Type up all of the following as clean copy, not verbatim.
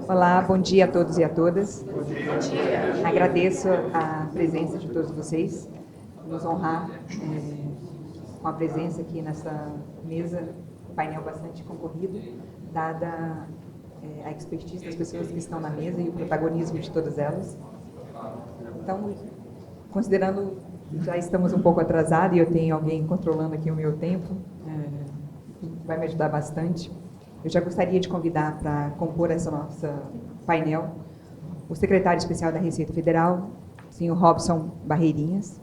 Olá, bom dia a todos e a todas. Bom dia. Agradeço a presença de todos vocês, nos honrar com a presença aqui nessa mesa, painel bastante concorrido, dada a expertise das pessoas que estão na mesa e o protagonismo de todas elas. Então, considerando que já estamos um pouco atrasados e eu tenho alguém controlando aqui o meu tempo, vai me ajudar bastante. Eu já gostaria de convidar para compor essa nossa painel o secretário especial da Receita Federal, o senhor Robson Barreirinhas.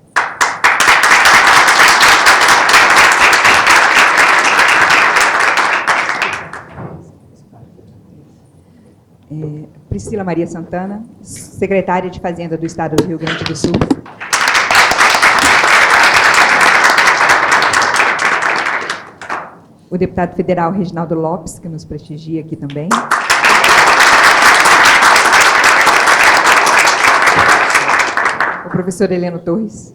Priscila Maria Santana, secretária de Fazenda do Estado do Rio Grande do Sul. O deputado federal Reginaldo Lopes, que nos prestigia aqui também. O professor Heleno Torres.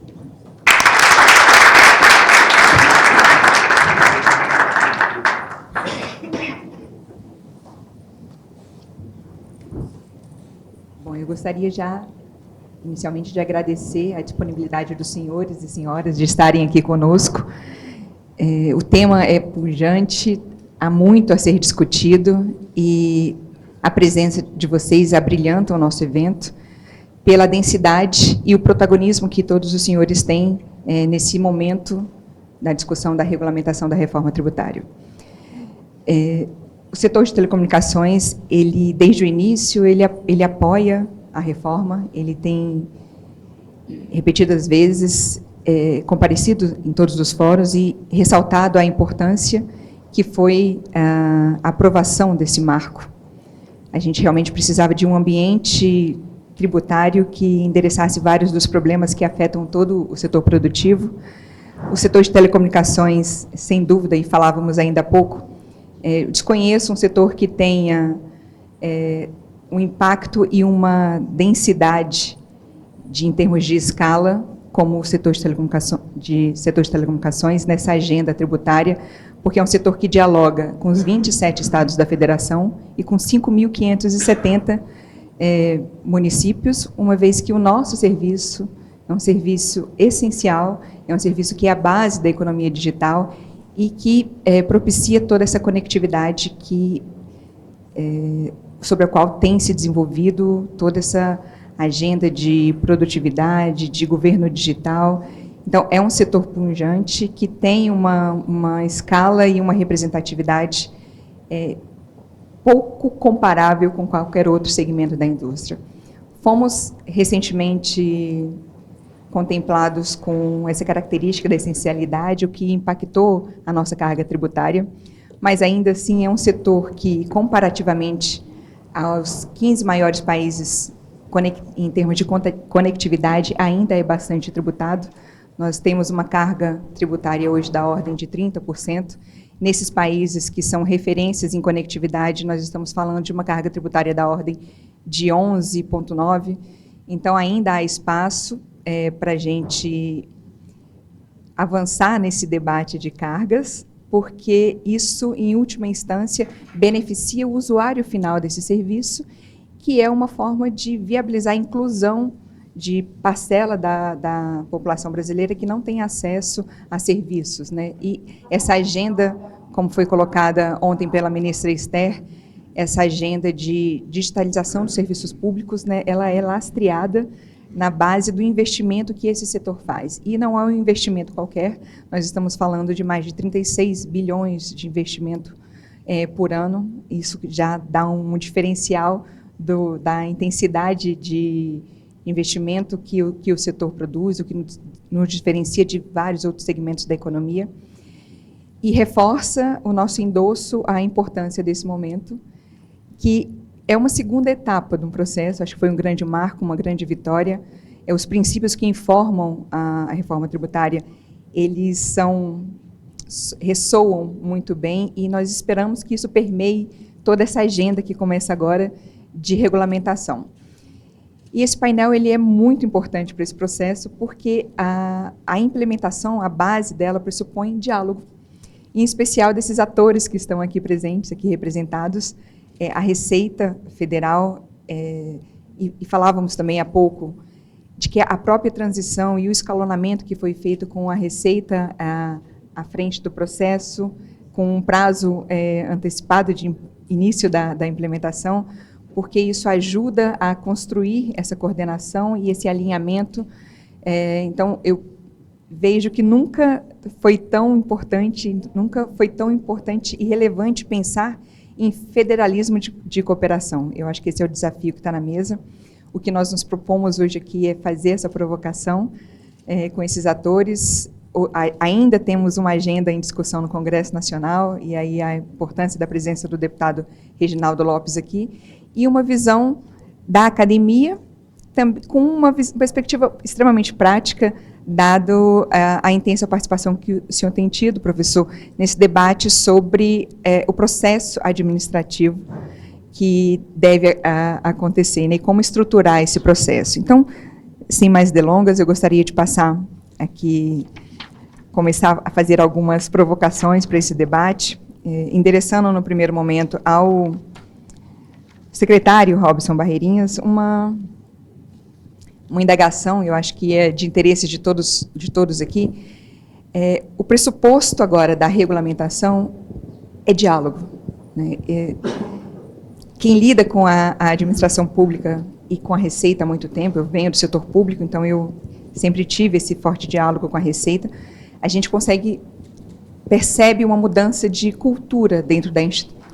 Bom, eu gostaria já, inicialmente, de agradecer a disponibilidade dos senhores e senhoras de estarem aqui conosco. O tema é pujante, há muito a ser discutido e a presença de vocês abrilhanta o nosso evento pela densidade e o protagonismo que todos os senhores têm nesse momento da discussão da regulamentação da reforma tributária. O setor de telecomunicações, ele, desde o início, ele apoia a reforma, ele tem repetidas vezes comparecido em todos os fóruns e ressaltado a importância que foi a aprovação desse marco. A gente realmente precisava de um ambiente tributário que endereçasse vários dos problemas que afetam todo o setor produtivo. O setor de telecomunicações, sem dúvida, e falávamos ainda há pouco, desconheço um setor que tenha um impacto e uma densidade em termos de escala, como o setor de telecomunicações nessa agenda tributária, porque é um setor que dialoga com os 27 estados da federação e com 5.570 municípios, uma vez que o nosso serviço é um serviço essencial, é um serviço que é a base da economia digital e que propicia toda essa conectividade sobre a qual tem se desenvolvido toda essa agenda de produtividade, de governo digital. Então, é um setor pujante que tem uma escala e uma representatividade pouco comparável com qualquer outro segmento da indústria. Fomos recentemente contemplados com essa característica da essencialidade, o que impactou a nossa carga tributária, mas ainda assim é um setor que, comparativamente aos 15 maiores países em termos de conectividade, ainda é bastante tributado. Nós temos uma carga tributária hoje da ordem de 30%. Nesses países que são referências em conectividade, nós estamos falando de uma carga tributária da ordem de 11,9%. Então, ainda há espaço para a gente avançar nesse debate de cargas, porque isso, em última instância, beneficia o usuário final desse serviço, que é uma forma de viabilizar a inclusão de parcela da população brasileira que não tem acesso a serviços, né? E essa agenda, como foi colocada ontem pela ministra Esther, essa agenda de digitalização dos serviços públicos, né, ela é lastreada na base do investimento que esse setor faz. E não é um investimento qualquer, nós estamos falando de mais de 36 bilhões de investimento por ano, isso já dá um diferencial da intensidade de investimento que o setor produz, o que nos diferencia de vários outros segmentos da economia, e reforça o nosso endosso à importância desse momento, que é uma segunda etapa de um processo, acho que foi um grande marco, uma grande vitória. Os princípios que informam a reforma tributária, eles ressoam muito bem e nós esperamos que isso permeie toda essa agenda que começa agora de regulamentação. E esse painel ele é muito importante para esse processo porque a implementação, a base dela pressupõe diálogo, em especial desses atores que estão aqui presentes, aqui representados, a Receita Federal, e falávamos também há pouco, de que a própria transição e o escalonamento que foi feito com a Receita à frente do processo, com um prazo antecipado de início da implementação, porque isso ajuda a construir essa coordenação e esse alinhamento. Então, eu vejo que nunca foi tão importante e relevante pensar em federalismo de cooperação. Eu acho que esse é o desafio que está na mesa. O que nós nos propomos hoje aqui é fazer essa provocação com esses atores. Ainda temos uma agenda em discussão no Congresso Nacional, e aí a importância da presença do deputado Reginaldo Lopes aqui, e uma visão da academia, com uma perspectiva extremamente prática, dado a intensa participação que o senhor tem tido, professor, nesse debate sobre o processo administrativo que deve acontecer, né, e como estruturar esse processo. Então, sem mais delongas, eu gostaria de passar aqui, começar a fazer algumas provocações para esse debate, endereçando no primeiro momento ao secretário Robson Barreirinhas uma indagação, eu acho que é de interesse de todos aqui. O pressuposto agora da regulamentação é diálogo, né? Quem lida com a administração pública e com a Receita há muito tempo, eu venho do setor público, então eu sempre tive esse forte diálogo com a Receita, a gente percebe uma mudança de cultura dentro da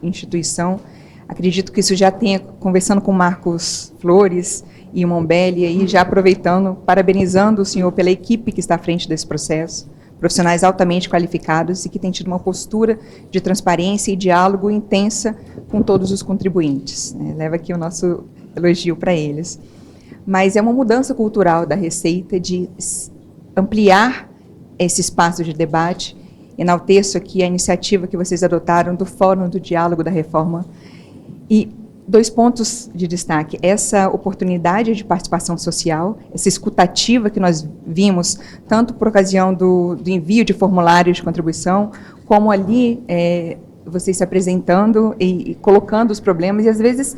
instituição. Acredito que isso já tenha, conversando com Marcos Flores e o Mombelli, aí, já aproveitando, parabenizando o senhor pela equipe que está à frente desse processo, profissionais altamente qualificados e que têm tido uma postura de transparência e diálogo intensa com todos os contribuintes, né? Leva aqui o nosso elogio para eles. Mas é uma mudança cultural da Receita de ampliar esse espaço de debate. Enalteço aqui a iniciativa que vocês adotaram do Fórum do Diálogo da Reforma. E 2 pontos de destaque: essa oportunidade de participação social, essa escutativa que nós vimos, tanto por ocasião do envio de formulários de contribuição, como ali vocês se apresentando e colocando os problemas, e às vezes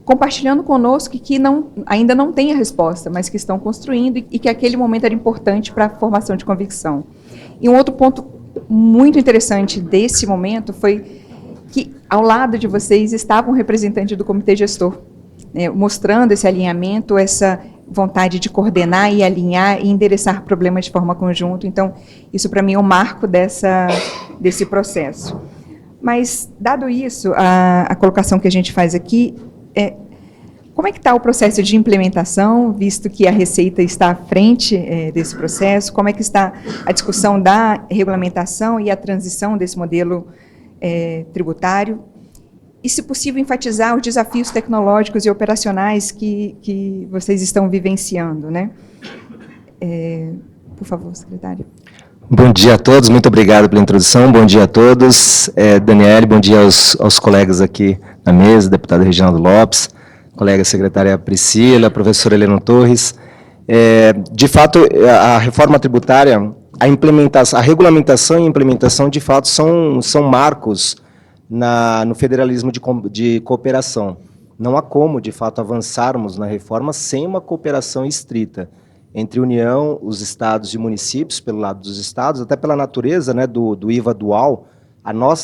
compartilhando conosco que ainda não tem a resposta, mas que estão construindo, e que aquele momento era importante para a formação de convicção. E um outro ponto muito interessante desse momento foi que, ao lado de vocês, estava um representante do Comitê Gestor, né, mostrando esse alinhamento, essa vontade de coordenar e alinhar e endereçar problemas de forma conjunta. Então, isso, para mim, é um marco desse processo. Mas, dado isso, a colocação que a gente faz aqui como é que está o processo de implementação, visto que a Receita está à frente desse processo? Como é que está a discussão da regulamentação e a transição desse modelo tributário? E, se possível, enfatizar os desafios tecnológicos e operacionais que vocês estão vivenciando, né? Por favor, secretário. Bom dia a todos, muito obrigado pela introdução, bom dia a todos. Daniele, bom dia aos colegas aqui na mesa, deputado Reginaldo Lopes, colega secretária Priscila, professora Helena Torres. De fato, a reforma tributária, a regulamentação e a implementação, de fato, são marcos no federalismo de cooperação. Não há como, de fato, avançarmos na reforma sem uma cooperação estrita entre União, os estados e municípios, pelo lado dos estados, até pela natureza, né, do IVA dual.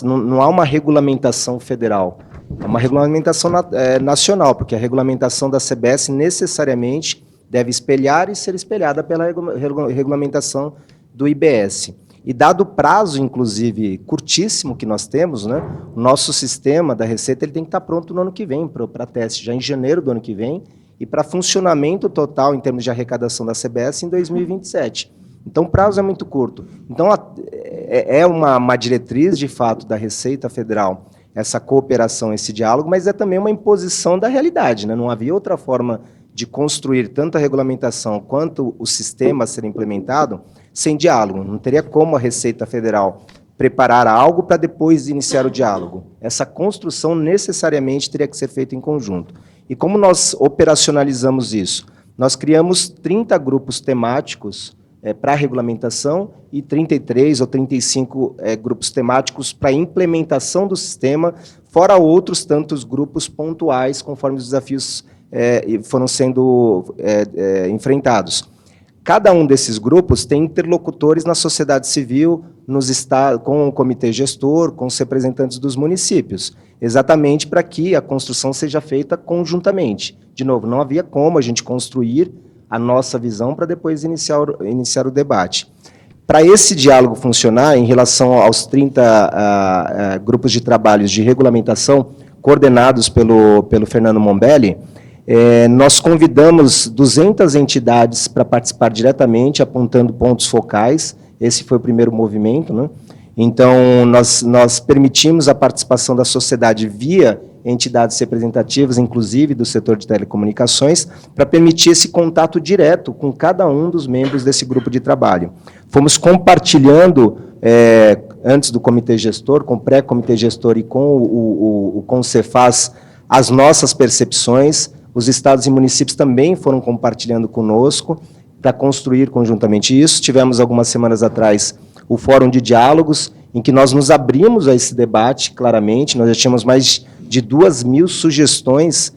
Não há uma regulamentação federal, é uma regulamentação nacional, porque a regulamentação da CBS necessariamente deve espelhar e ser espelhada pela regulamentação do IBS. E dado o prazo, inclusive, curtíssimo que nós temos, né, o nosso sistema da Receita ele tem que estar pronto no ano que vem, para teste, já em janeiro do ano que vem, e para funcionamento total, em termos de arrecadação da CBS, em 2027. Então, o prazo é muito curto. Então, é uma diretriz, de fato, da Receita Federal, essa cooperação, esse diálogo, mas é também uma imposição da realidade, né? Não havia outra forma de construir tanto a regulamentação quanto o sistema a ser implementado sem diálogo. Não teria como a Receita Federal preparar algo para depois iniciar o diálogo. Essa construção necessariamente teria que ser feita em conjunto. E como nós operacionalizamos isso? Nós criamos 30 grupos temáticos para a regulamentação e 33 ou 35 grupos temáticos para a implementação do sistema, fora outros tantos grupos pontuais, conforme os desafios foram sendo enfrentados. Cada um desses grupos tem interlocutores na sociedade civil, com o comitê gestor, com os representantes dos municípios, exatamente para que a construção seja feita conjuntamente. De novo, não havia como a gente construir a nossa visão para depois iniciar o debate. Para esse diálogo funcionar, em relação aos 30 grupos de trabalhos de regulamentação coordenados pelo Fernando Mombelli, nós convidamos 200 entidades para participar diretamente, apontando pontos focais. Esse foi o primeiro movimento, né? Então, nós permitimos a participação da sociedade via entidades representativas, inclusive do setor de telecomunicações, para permitir esse contato direto com cada um dos membros desse grupo de trabalho. Fomos compartilhando, antes do comitê gestor, com o pré-comitê gestor e com o Cefaz, as nossas percepções. Os estados e municípios também foram compartilhando conosco para construir conjuntamente isso. Tivemos, algumas semanas atrás, o Fórum de Diálogos, em que nós nos abrimos a esse debate, claramente. Nós já tínhamos mais de 2.000 sugestões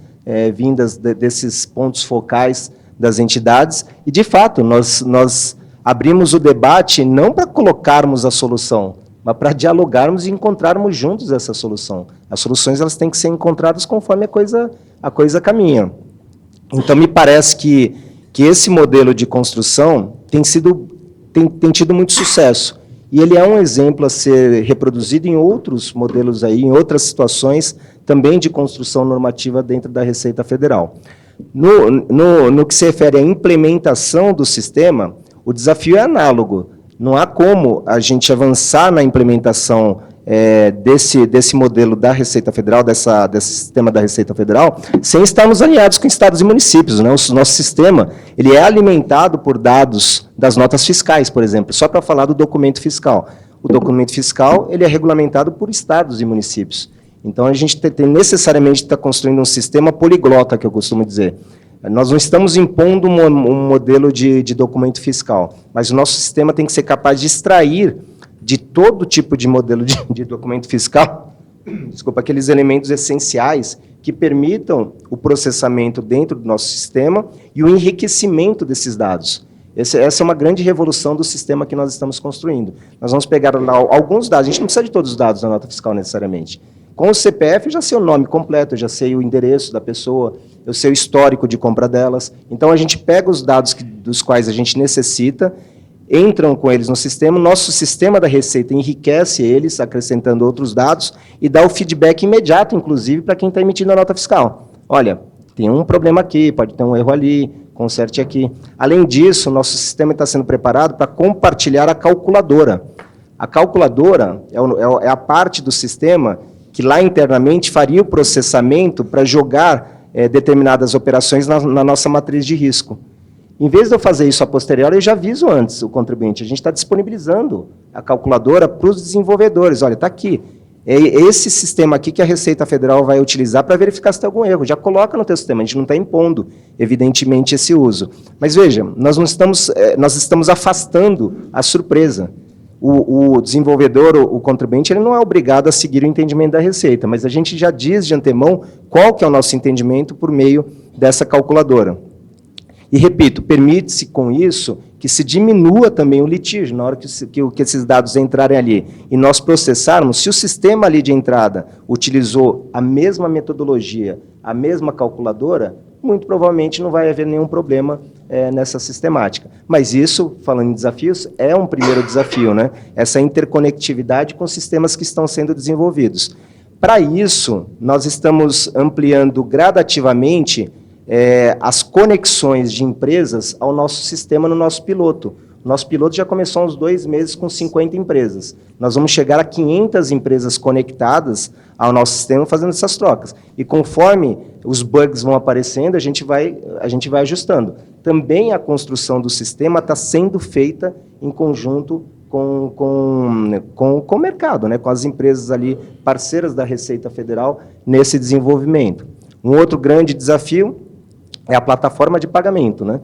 vindas desses pontos focais das entidades, e, de fato, nós abrimos o debate não para colocarmos a solução, mas para dialogarmos e encontrarmos juntos essa solução. As soluções elas têm que ser encontradas conforme a coisa caminha. Então, me parece que esse modelo de construção tem tido muito sucesso. E ele é um exemplo a ser reproduzido em outros modelos, em outras situações, também de construção normativa dentro da Receita Federal. No que se refere à implementação do sistema, o desafio é análogo. Não há como a gente avançar na implementação desse modelo da Receita Federal, desse sistema da Receita Federal, sem estarmos alinhados com estados e municípios, né? O nosso sistema ele é alimentado por dados das notas fiscais, por exemplo, só para falar do documento fiscal. O documento fiscal ele é regulamentado por estados e municípios. Então, a gente tem necessariamente estar construindo um sistema poliglota, que eu costumo dizer. Nós não estamos impondo um modelo de documento fiscal, mas o nosso sistema tem que ser capaz de extrair de todo tipo de modelo de documento fiscal, aqueles elementos essenciais que permitam o processamento dentro do nosso sistema e o enriquecimento desses dados. Essa é uma grande revolução do sistema que nós estamos construindo. Nós vamos pegar lá alguns dados, a gente não precisa de todos os dados da nota fiscal necessariamente. Com o CPF, eu já sei o nome completo, eu já sei o endereço da pessoa, eu sei o histórico de compra delas. Então, a gente pega os dados dos quais a gente necessita, entram com eles no sistema, o nosso sistema da Receita enriquece eles, acrescentando outros dados, e dá o feedback imediato, inclusive, para quem está emitindo a nota fiscal. Olha, tem um problema aqui, pode ter um erro ali, conserte aqui. Além disso, o nosso sistema está sendo preparado para compartilhar a calculadora. A calculadora é a parte do sistema que lá internamente faria o processamento para jogar determinadas operações na nossa matriz de risco. Em vez de eu fazer isso a posteriori, eu já aviso antes o contribuinte. A gente está disponibilizando a calculadora para os desenvolvedores. Olha, está aqui. É esse sistema aqui que a Receita Federal vai utilizar para verificar se tem algum erro. Já coloca no teu sistema, a gente não está impondo, evidentemente, esse uso. Mas, veja, nós estamos afastando a surpresa. O desenvolvedor, o contribuinte, ele não é obrigado a seguir o entendimento da Receita, mas a gente já diz de antemão qual que é o nosso entendimento por meio dessa calculadora. E, repito, permite-se com isso que se diminua também o litígio, na hora que esses dados entrarem ali e nós processarmos, se o sistema ali de entrada utilizou a mesma metodologia, a mesma calculadora, muito provavelmente não vai haver nenhum problema nessa sistemática. Mas isso, falando em desafios, é um primeiro desafio, né? Essa interconectividade com sistemas que estão sendo desenvolvidos. Para isso, nós estamos ampliando gradativamente as conexões de empresas ao nosso sistema no nosso piloto. O nosso piloto já começou há uns 2 meses com 50 empresas. Nós vamos chegar a 500 empresas conectadas ao nosso sistema fazendo essas trocas. E conforme os bugs vão aparecendo, a gente vai ajustando. Também a construção do sistema está sendo feita em conjunto com o mercado, né, com as empresas ali parceiras da Receita Federal nesse desenvolvimento. Um outro grande desafio é a plataforma de pagamento, né?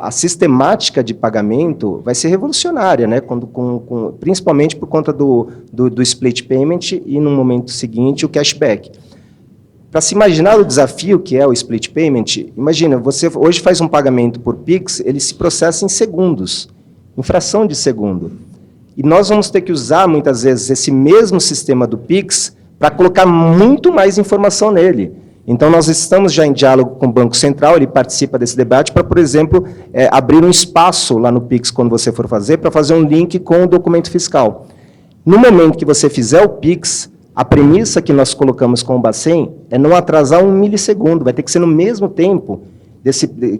a sistemática de pagamento vai ser revolucionária, né? Principalmente por conta do split payment e, no momento seguinte, o cashback. Para se imaginar o desafio que é o split payment, imagina, você hoje faz um pagamento por Pix, ele se processa em segundos, em fração de segundo. E nós vamos ter que usar, muitas vezes, esse mesmo sistema do Pix para colocar muito mais informação nele. Então, nós estamos já em diálogo com o Banco Central, ele participa desse debate para, por exemplo, abrir um espaço lá no Pix, quando você for fazer, para fazer um link com o documento fiscal. No momento que você fizer o Pix, a premissa que nós colocamos com o Bacen é não atrasar 1 milissegundo, vai ter que ser no mesmo tempo,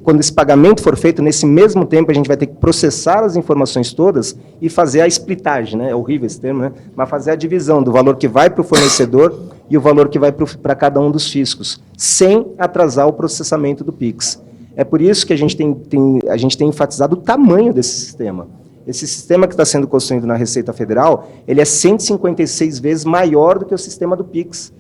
quando esse pagamento for feito, nesse mesmo tempo, a gente vai ter que processar as informações todas e fazer a splitagem, né? É horrível esse termo, né? Mas fazer a divisão do valor que vai para o fornecedor e o valor que vai para cada um dos fiscos, sem atrasar o processamento do Pix. É por isso que a gente tem enfatizado o tamanho desse sistema. Esse sistema que está sendo construído na Receita Federal, ele é 156 vezes maior do que o sistema do Pix.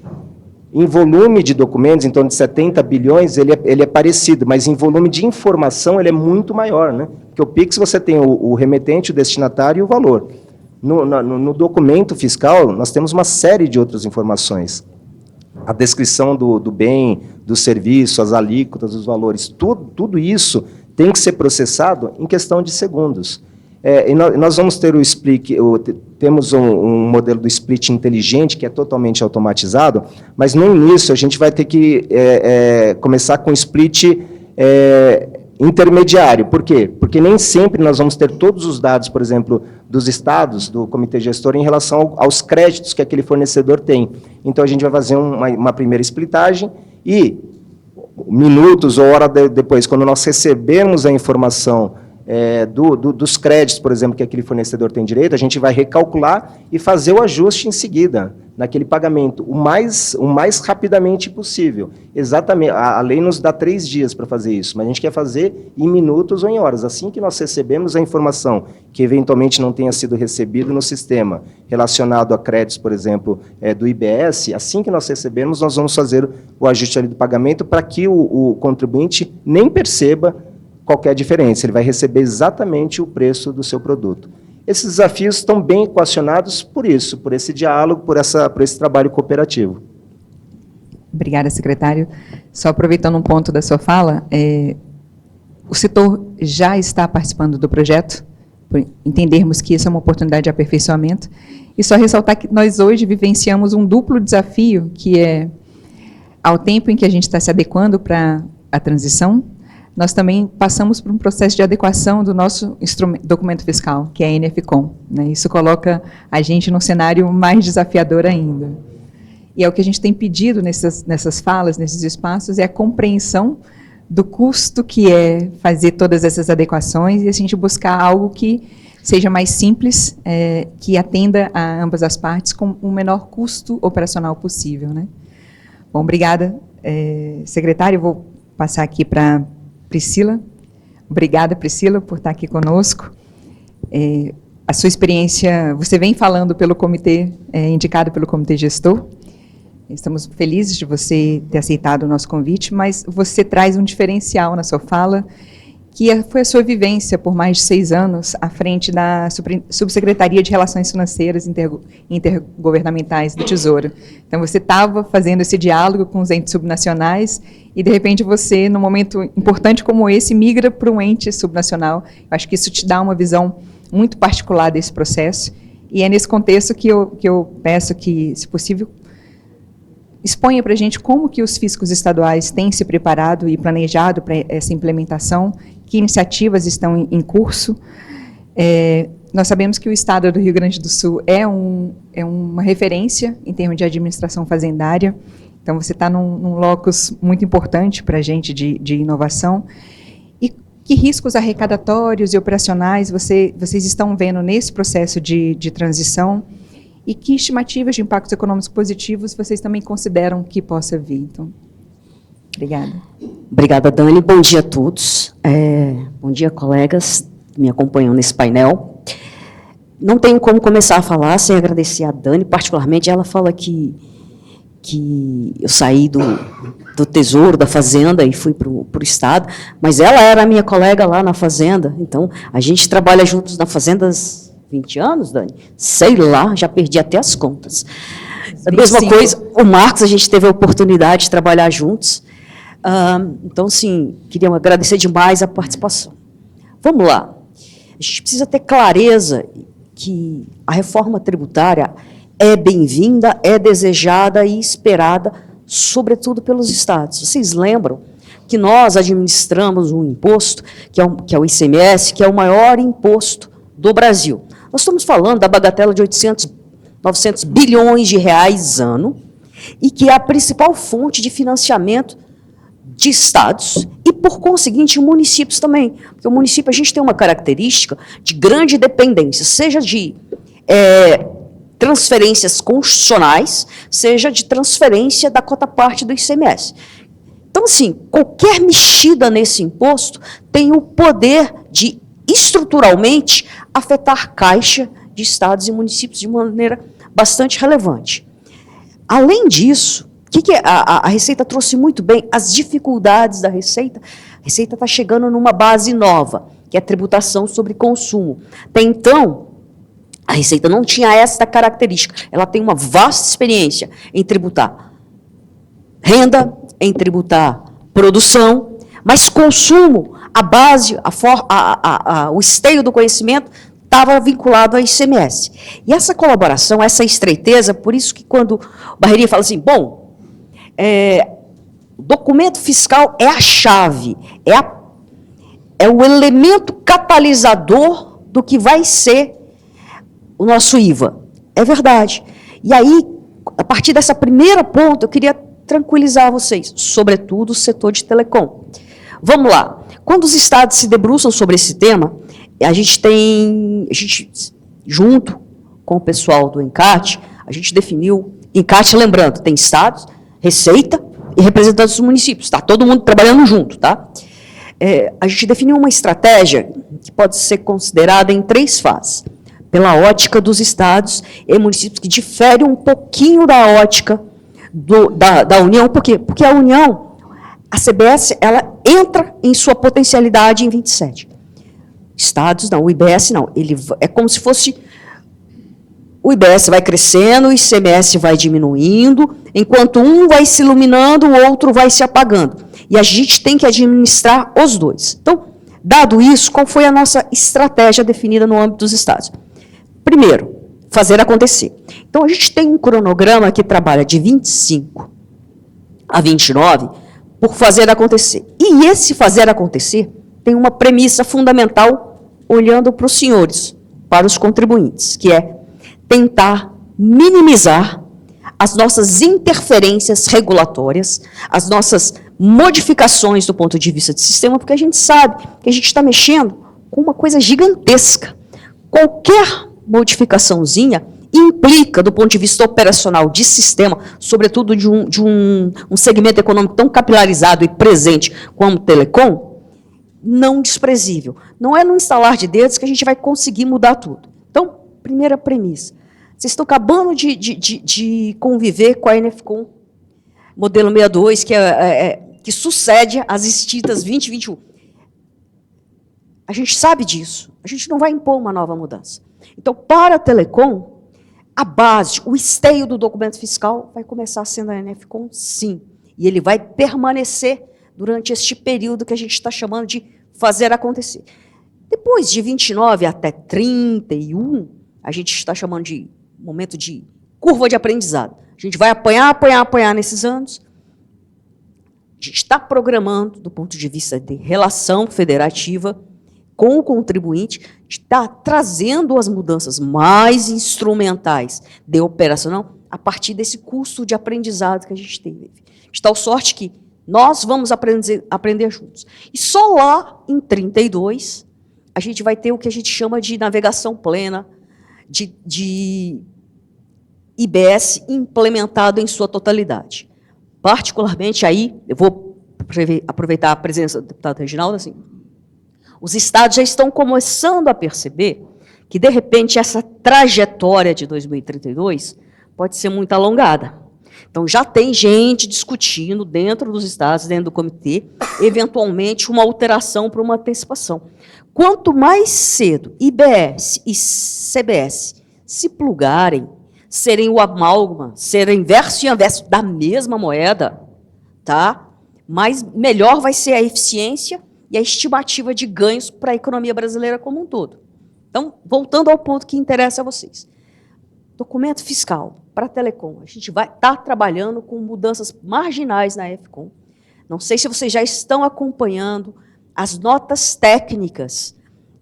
Em volume de documentos, em torno de 70 bilhões, ele é parecido, mas em volume de informação ele é muito maior, né? Porque o Pix você tem o remetente, o destinatário e o valor. No documento fiscal, nós temos uma série de outras informações. A descrição do bem, do serviço, as alíquotas, os valores, tudo isso tem que ser processado em questão de segundos. E nós vamos ter temos um modelo do split inteligente, que é totalmente automatizado, mas no início a gente vai ter que começar com split intermediário. Por quê? Porque nem sempre nós vamos ter todos os dados, por exemplo, dos estados, do comitê gestor, em relação aos créditos que aquele fornecedor tem. Então, a gente vai fazer uma primeira splitagem e, minutos ou hora depois, quando nós recebermos a informação dos créditos, por exemplo, que aquele fornecedor tem direito, a gente vai recalcular e fazer o ajuste em seguida, naquele pagamento, o mais rapidamente possível. Exatamente, a lei nos dá 3 dias para fazer isso, mas a gente quer fazer em minutos ou em horas. Assim que nós recebemos a informação que eventualmente não tenha sido recebido no sistema, relacionado a créditos, por exemplo, do IBS, assim que nós recebermos, nós vamos fazer o ajuste ali do pagamento para que o contribuinte nem perceba qualquer diferença, ele vai receber exatamente o preço do seu produto. Esses desafios estão bem equacionados por isso, por esse diálogo, por esse trabalho cooperativo. Obrigada, secretário. Só aproveitando um ponto da sua fala, o setor já está participando do projeto, por entendermos que isso é uma oportunidade de aperfeiçoamento, e só ressaltar que nós hoje vivenciamos um duplo desafio, que é, ao tempo em que a gente está se adequando para a transição, nós também passamos por um processo de adequação do nosso documento fiscal, que é a NFCOM, né? Isso coloca a gente num cenário mais desafiador ainda. E é o que a gente tem pedido nessas falas, nesses espaços, é a compreensão do custo que é fazer todas essas adequações e a gente buscar algo que seja mais simples, que atenda a ambas as partes com o menor custo operacional possível, né? Bom, obrigada, secretário. Eu vou passar aqui para Priscila. Obrigada, Priscila, por estar aqui conosco. A sua experiência, você vem falando pelo comitê, indicado pelo comitê gestor. Estamos felizes de você ter aceitado o nosso convite, mas você traz um diferencial na sua fala, que foi a sua vivência por mais de 6 anos à frente da Subsecretaria de Relações Financeiras Intergovernamentais do Tesouro. Então, você estava fazendo esse diálogo com os entes subnacionais e, de repente, você, num momento importante como esse, migra para um ente subnacional. Eu acho que isso te dá uma visão muito particular desse processo e é nesse contexto que eu peço que, se possível, exponha para a gente como que os fiscos estaduais têm se preparado e planejado para essa implementação, que iniciativas estão em curso. Nós sabemos que o Estado do Rio Grande do Sul é uma referência em termos de administração fazendária, então você está num locus muito importante para a gente de inovação. E que riscos arrecadatórios e operacionais vocês estão vendo nesse processo de transição? E que estimativas de impactos econômicos positivos vocês também consideram que possa vir? Então, obrigada. Obrigada, Dani. Bom dia a todos. Bom dia, colegas que me acompanham nesse painel. Não tenho como começar a falar sem agradecer a Dani, particularmente. Ela fala que que eu saí do Tesouro, da Fazenda, e fui para o Estado, mas ela era minha colega lá na Fazenda, então a gente trabalha juntos na Fazenda há 20 anos, Dani? Sei lá, já perdi até as contas. A mesma coisa, o Marcos, a gente teve a oportunidade de trabalhar juntos, então, sim, queria agradecer demais a participação. Vamos lá. A gente precisa ter clareza que a reforma tributária é bem-vinda, é desejada e esperada, sobretudo pelos estados. Vocês lembram que nós administramos um imposto, que é o ICMS, que é o maior imposto do Brasil. Nós estamos falando da bagatela de 800, 900 bilhões de reais ano, e que é a principal fonte de financiamento de estados e, por conseguinte, municípios também. Porque o município, a gente tem uma característica de grande dependência, seja de transferências constitucionais, seja de transferência da cota-parte do ICMS. Então, assim, qualquer mexida nesse imposto tem o poder de, estruturalmente, afetar caixa de estados e municípios de maneira bastante relevante. Além disso, a Receita trouxe muito bem as dificuldades da Receita. A Receita está chegando numa base nova, que é a tributação sobre consumo. Até então, a Receita não tinha essa característica. Ela tem uma vasta experiência em tributar renda, em tributar produção, mas consumo, a base, o esteio do conhecimento estava vinculado ao ICMS. E essa colaboração, essa estreiteza, por isso que quando o Barreirinha fala assim, bom, o documento fiscal é a chave, é o elemento catalisador do que vai ser o nosso IVA. É verdade. E aí, a partir dessa primeira ponta, eu queria tranquilizar vocês, sobretudo o setor de telecom. Vamos lá. Quando os estados se debruçam sobre esse tema, a gente, junto com o pessoal do ENCAT, a gente definiu, ENCAT, lembrando, tem estados, Receita e representantes dos municípios, está todo mundo trabalhando junto, tá? A gente definiu uma estratégia que pode ser considerada em 3 fases. Pela ótica dos estados e municípios, que difere um pouquinho da ótica da União. Por quê? Porque a União, a CBS, ela entra em sua potencialidade em 27. Estados não, o IBS não. É como se fosse... O IBS vai crescendo, o ICMS vai diminuindo, enquanto um vai se iluminando, o outro vai se apagando. E a gente tem que administrar os dois. Então, dado isso, qual foi a nossa estratégia definida no âmbito dos estados? Primeiro, fazer acontecer. Então, a gente tem um cronograma que trabalha de 25 a 29 por fazer acontecer. E esse fazer acontecer tem uma premissa fundamental olhando para os senhores, para os contribuintes, que é tentar minimizar as nossas interferências regulatórias, as nossas modificações do ponto de vista de sistema, porque a gente sabe que a gente está mexendo com uma coisa gigantesca. Qualquer modificaçãozinha implica, do ponto de vista operacional de sistema, sobretudo de um segmento econômico tão capilarizado e presente como o telecom, não desprezível. Não é no instalar de dedos que a gente vai conseguir mudar tudo. Então, primeira premissa. Vocês estão acabando de conviver com a Enefcom, modelo 62, que sucede às extintas 2021. A gente sabe disso. A gente não vai impor uma nova mudança. Então, para a Telecom, a base, o esteio do documento fiscal vai começar sendo a Enefcom, sim. E ele vai permanecer durante este período que a gente está chamando de fazer acontecer. Depois de 29 até 31, a gente está chamando de momento de curva de aprendizado. A gente vai apanhar nesses anos. A gente está programando, do ponto de vista de relação federativa com o contribuinte, a gente está trazendo as mudanças mais instrumentais de operacional a partir desse custo de aprendizado que a gente teve. De tal sorte que nós vamos aprender juntos. E só lá, em 32, a gente vai ter o que a gente chama de navegação plena, de IBS implementado em sua totalidade. Particularmente aí, eu vou aproveitar a presença do deputado Reginaldo, assim, os estados já estão começando a perceber que, de repente, essa trajetória de 2032 pode ser muito alongada. Então, já tem gente discutindo dentro dos estados, dentro do comitê, eventualmente uma alteração para uma antecipação. Quanto mais cedo IBS e CBS se plugarem, serem o amálgama, serem verso e anverso da mesma moeda, tá? Mas melhor vai ser a eficiência e a estimativa de ganhos para a economia brasileira como um todo. Então, voltando ao ponto que interessa a vocês. Documento fiscal para a Telecom. A gente vai estar trabalhando com mudanças marginais na FCOM. Não sei se vocês já estão acompanhando as notas técnicas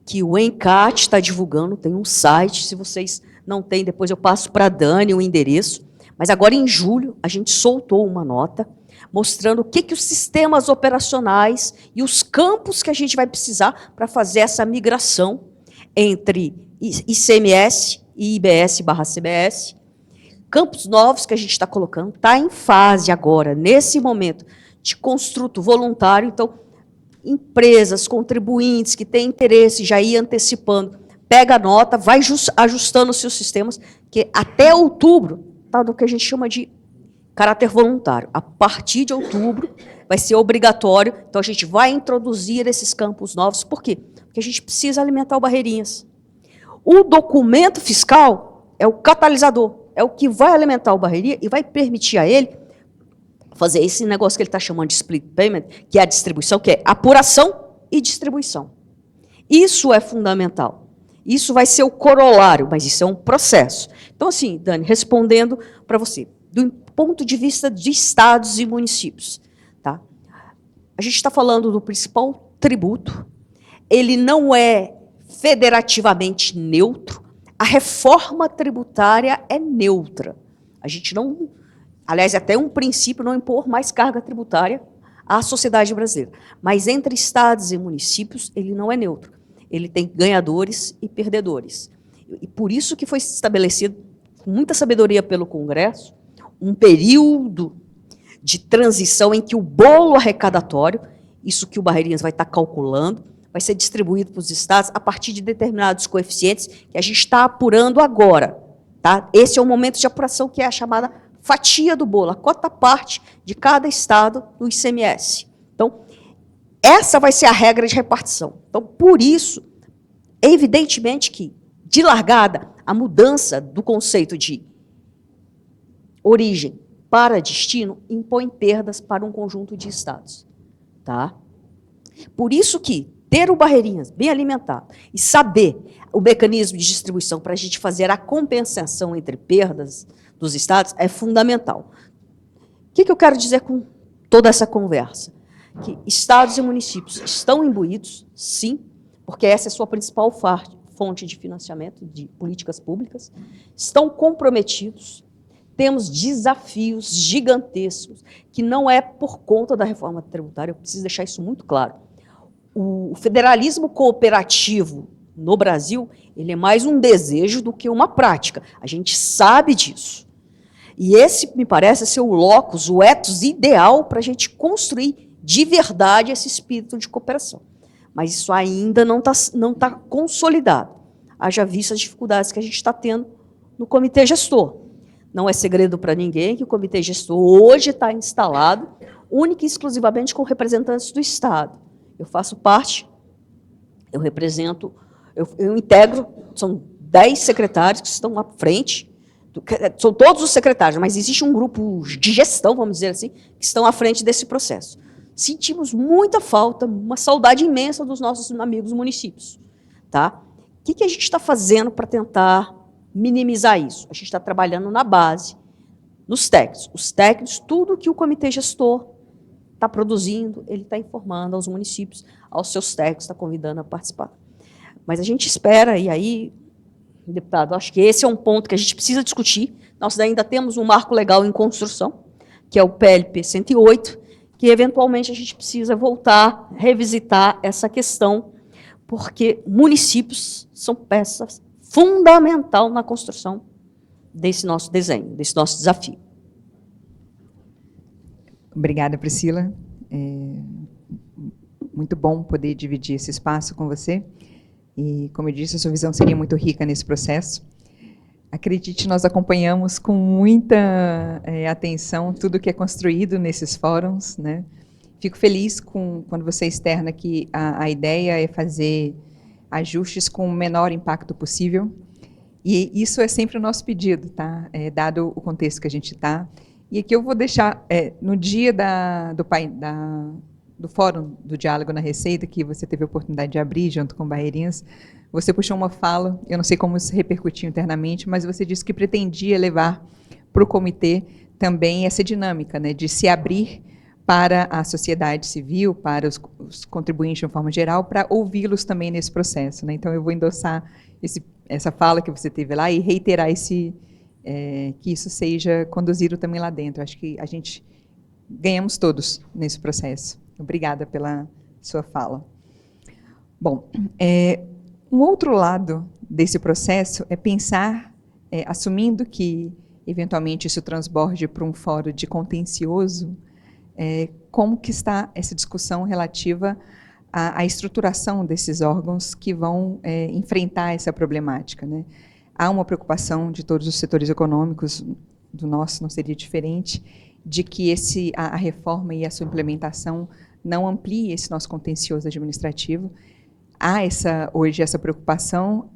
que o ENCAT está divulgando. Tem um site, se vocês não têm, depois eu passo para a Dani o endereço. Mas agora, em julho, a gente soltou uma nota mostrando o que os sistemas operacionais e os campos que a gente vai precisar para fazer essa migração entre ICMS e IBS/CBS, campos novos que a gente está colocando, está em fase agora, nesse momento, de construto voluntário. Então, empresas, contribuintes que têm interesse, já ir antecipando, pega a nota, vai ajustando os seus sistemas, que até outubro está no que a gente chama de caráter voluntário. A partir de outubro vai ser obrigatório, então a gente vai introduzir esses campos novos. Por quê? Porque a gente precisa alimentar o Barreirinhas. O documento fiscal é o catalisador, é o que vai alimentar o Barreirinha e vai permitir a ele fazer esse negócio que ele está chamando de split payment, que é a distribuição, que é apuração e distribuição. Isso é fundamental. Isso vai ser o corolário, mas isso é um processo. Então, assim, Dani, respondendo para você, do ponto de vista de estados e municípios, tá? A gente está falando do principal tributo, ele não é federativamente neutro, a reforma tributária é neutra. A gente não, aliás, é até um princípio não impor mais carga tributária à sociedade brasileira. Mas entre estados e municípios, ele não é neutro. Ele tem ganhadores e perdedores. E por isso que foi estabelecido, com muita sabedoria pelo Congresso, um período de transição em que o bolo arrecadatório, isso que o Barreirinhas vai estar calculando, vai ser distribuído para os estados a partir de determinados coeficientes que a gente está apurando agora. Tá? Esse é o momento de apuração, que é a chamada fatia do bolo, a cota-parte de cada estado no ICMS. Então, essa vai ser a regra de repartição. Então, por isso, é evidentemente que, de largada, a mudança do conceito de origem para destino impõe perdas para um conjunto de estados. Tá? Por isso que ter o Barreirinhas bem alimentado e saber o mecanismo de distribuição para a gente fazer a compensação entre perdas dos estados é fundamental. O que eu quero dizer com toda essa conversa? Que estados e municípios estão imbuídos, sim, porque essa é a sua principal fonte de financiamento de políticas públicas, estão comprometidos, temos desafios gigantescos, que não é por conta da reforma tributária, eu preciso deixar isso muito claro. O federalismo cooperativo no Brasil, ele é mais um desejo do que uma prática. A gente sabe disso. E esse, me parece, ser o locus, o ethos ideal para a gente construir de verdade esse espírito de cooperação. Mas isso ainda não tá consolidado. Haja visto as dificuldades que a gente está tendo no comitê gestor. Não é segredo para ninguém que o comitê gestor hoje está instalado única e exclusivamente com representantes do Estado. Eu faço parte, eu represento, eu integro, são 10 secretários que estão à frente, são todos os secretários, mas existe um grupo de gestão, vamos dizer assim, que estão à frente desse processo. Sentimos muita falta, uma saudade imensa dos nossos amigos municípios. Tá? O que a gente está fazendo para tentar minimizar isso? A gente está trabalhando na base, nos técnicos. Os técnicos, tudo que o comitê gestor está produzindo, ele está informando aos municípios, aos seus técnicos, está convidando a participar. Mas a gente espera, e aí, deputado, acho que esse é um ponto que a gente precisa discutir. Nós ainda temos um marco legal em construção, que é o PLP 108, que eventualmente a gente precisa voltar, revisitar essa questão, porque municípios são peças fundamentais na construção desse nosso desenho, desse nosso desafio. Obrigada, Priscila. Muito bom poder dividir esse espaço com você. E, como eu disse, a sua visão seria muito rica nesse processo. Acredite, nós acompanhamos com muita atenção tudo que é construído nesses fóruns, né? Fico feliz quando você externa que a ideia é fazer ajustes com o menor impacto possível, e isso é sempre o nosso pedido, tá? Dado o contexto que a gente está. E aqui eu vou deixar, no dia do Fórum do Diálogo na Receita, que você teve a oportunidade de abrir junto com Barreirinhas, você puxou uma fala, eu não sei como isso repercutiu internamente, mas você disse que pretendia levar para o comitê também essa dinâmica, né, de se abrir para a sociedade civil, para os contribuintes de uma forma geral, para ouvi-los também nesse processo, né? Então, eu vou endossar essa fala que você teve lá e reiterar que isso seja conduzido também lá dentro. Acho que a gente ganhamos todos nesse processo. Obrigada pela sua fala. Bom, um outro lado desse processo é pensar, assumindo que, eventualmente, isso transborde para um fórum de contencioso, como que está essa discussão relativa à estruturação desses órgãos que vão enfrentar essa problemática, né? Há uma preocupação de todos os setores econômicos, do nosso não seria diferente, de que a reforma e a sua implementação não amplie esse nosso contencioso administrativo. Há hoje essa preocupação,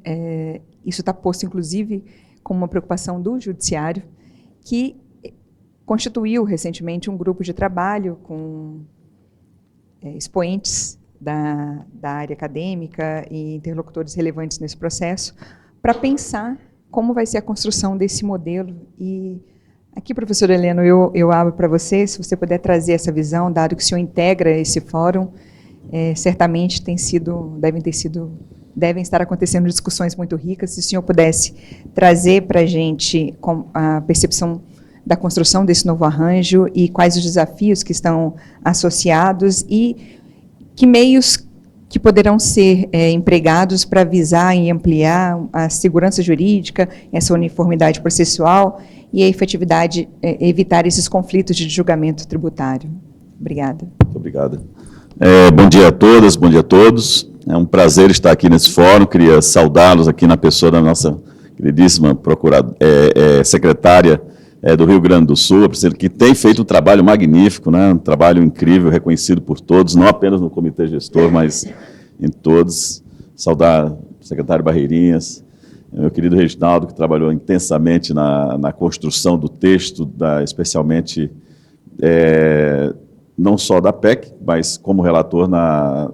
isso está posto, inclusive, como uma preocupação do Judiciário, que constituiu recentemente um grupo de trabalho com expoentes da área acadêmica e interlocutores relevantes nesse processo, para pensar como vai ser a construção desse modelo. E aqui, professor Heleno, eu abro para você, se você puder trazer essa visão, dado que o senhor integra esse fórum, certamente devem estar acontecendo discussões muito ricas. Se o senhor pudesse trazer para a gente a percepção da construção desse novo arranjo e quais os desafios que estão associados e que meios que poderão ser empregados para visar e ampliar a segurança jurídica, essa uniformidade processual e a efetividade, evitar esses conflitos de julgamento tributário. Obrigada. Muito obrigado. Bom dia a todas, bom dia a todos. É um prazer estar aqui nesse fórum. Queria saudá-los aqui na pessoa da nossa queridíssima secretária do Rio Grande do Sul, que tem feito um trabalho magnífico, né? Um trabalho incrível, reconhecido por todos, não apenas no comitê gestor, mas em todos. Saudar o secretário Barreirinhas, meu querido Reginaldo, que trabalhou intensamente na construção do texto, especialmente não só da PEC, mas como relator na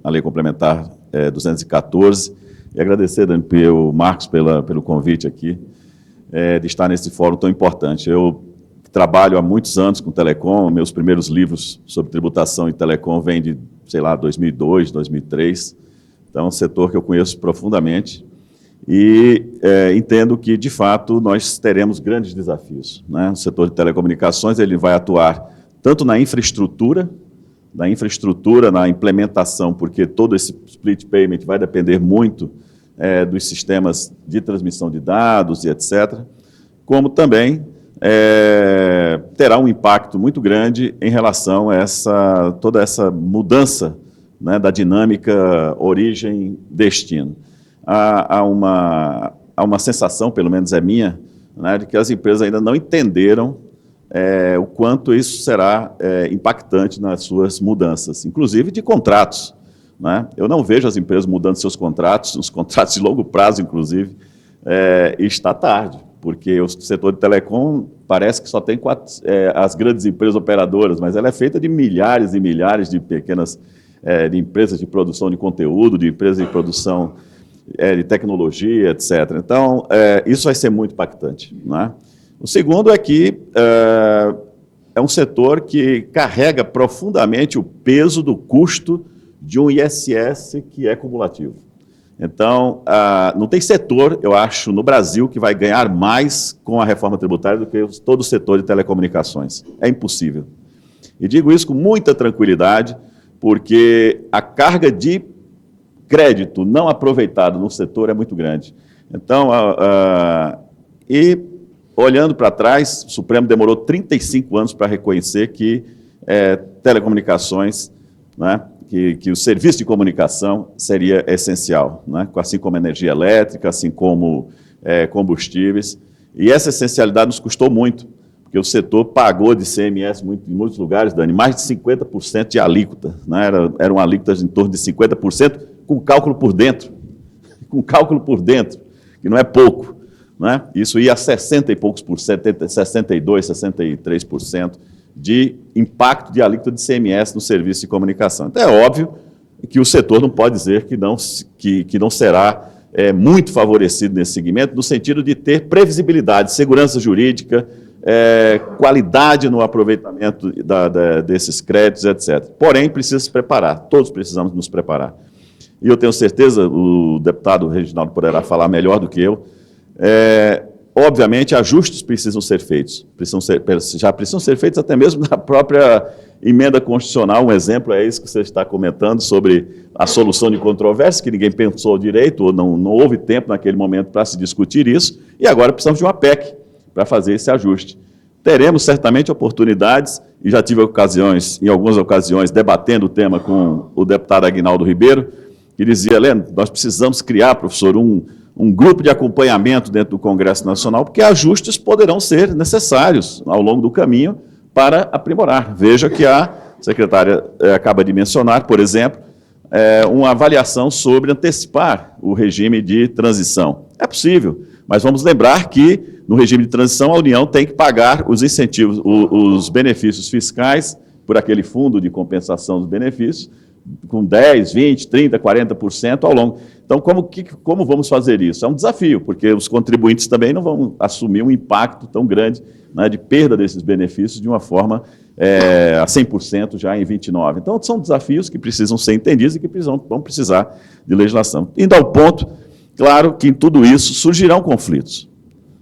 Lei Complementar 214. E agradecer, Dani, o Marcos, pelo convite aqui, de estar nesse fórum tão importante. Eu trabalho há muitos anos com telecom, meus primeiros livros sobre tributação e telecom vêm de, 2002, 2003, então é um setor que eu conheço profundamente e entendo que, de fato, nós teremos grandes desafios, né? O setor de telecomunicações ele vai atuar tanto na infraestrutura, na implementação, porque todo esse split payment vai depender muito dos sistemas de transmissão de dados e etc., como também terá um impacto muito grande em relação a toda essa mudança, né, da dinâmica origem-destino. Há uma sensação, pelo menos é minha, né, de que as empresas ainda não entenderam o quanto isso será impactante nas suas mudanças, inclusive de contratos, né? Eu não vejo as empresas mudando seus contratos, os contratos de longo prazo, inclusive, e está tarde, porque o setor de telecom parece que só tem as grandes empresas operadoras, mas ela é feita de milhares e milhares de pequenas de empresas de produção de conteúdo, de empresas de produção de tecnologia, etc. Então, isso vai ser muito impactante, né? O segundo é que é um setor que carrega profundamente o peso do custo de um ISS que é cumulativo. Então, não tem setor, eu acho, no Brasil que vai ganhar mais com a reforma tributária do que todo o setor de telecomunicações. É impossível. E digo isso com muita tranquilidade, porque a carga de crédito não aproveitado no setor é muito grande. Então, e olhando para trás, o Supremo demorou 35 anos para reconhecer que telecomunicações, né, que o serviço de comunicação seria essencial, né, assim como energia elétrica, assim como combustíveis. E essa essencialidade nos custou muito, porque o setor pagou de CMS em muitos lugares, Dani, mais de 50% de alíquota, né? Eram alíquotas em torno de 50%, com cálculo por dentro, que não é pouco, né? Isso ia a 60 e poucos por cento, 62%, 63% de impacto de alíquota de CMS no serviço de comunicação. Então, é óbvio que o setor não pode dizer que não será muito favorecido nesse segmento, no sentido de ter previsibilidade, segurança jurídica, qualidade no aproveitamento desses créditos, etc. Porém, precisa se preparar, todos precisamos nos preparar. E eu tenho certeza, o deputado Reginaldo poderá falar melhor do que eu, obviamente, ajustes precisam ser feitos, já precisam ser feitos até mesmo na própria emenda constitucional. Um exemplo é isso que você está comentando sobre a solução de controvérsia, que ninguém pensou direito, ou não houve tempo naquele momento para se discutir isso, e agora precisamos de uma PEC para fazer esse ajuste. Teremos certamente oportunidades, e já tive em algumas ocasiões, debatendo o tema com o deputado Aguinaldo Ribeiro, que dizia: Leandro, nós precisamos criar, professor, um grupo de acompanhamento dentro do Congresso Nacional, porque ajustes poderão ser necessários ao longo do caminho para aprimorar. Veja que a secretária acaba de mencionar, por exemplo, uma avaliação sobre antecipar o regime de transição. É possível, mas vamos lembrar que no regime de transição a União tem que pagar os incentivos, os benefícios fiscais por aquele fundo de compensação dos benefícios, com 10%, 20%, 30%, 40% ao longo. Então, como vamos fazer isso? É um desafio, porque os contribuintes também não vão assumir um impacto tão grande, né, de perda desses benefícios de uma forma a 100% já em 29. Então, são desafios que precisam ser entendidos e que vão precisar de legislação. Indo ao ponto, claro que em tudo isso surgirão conflitos.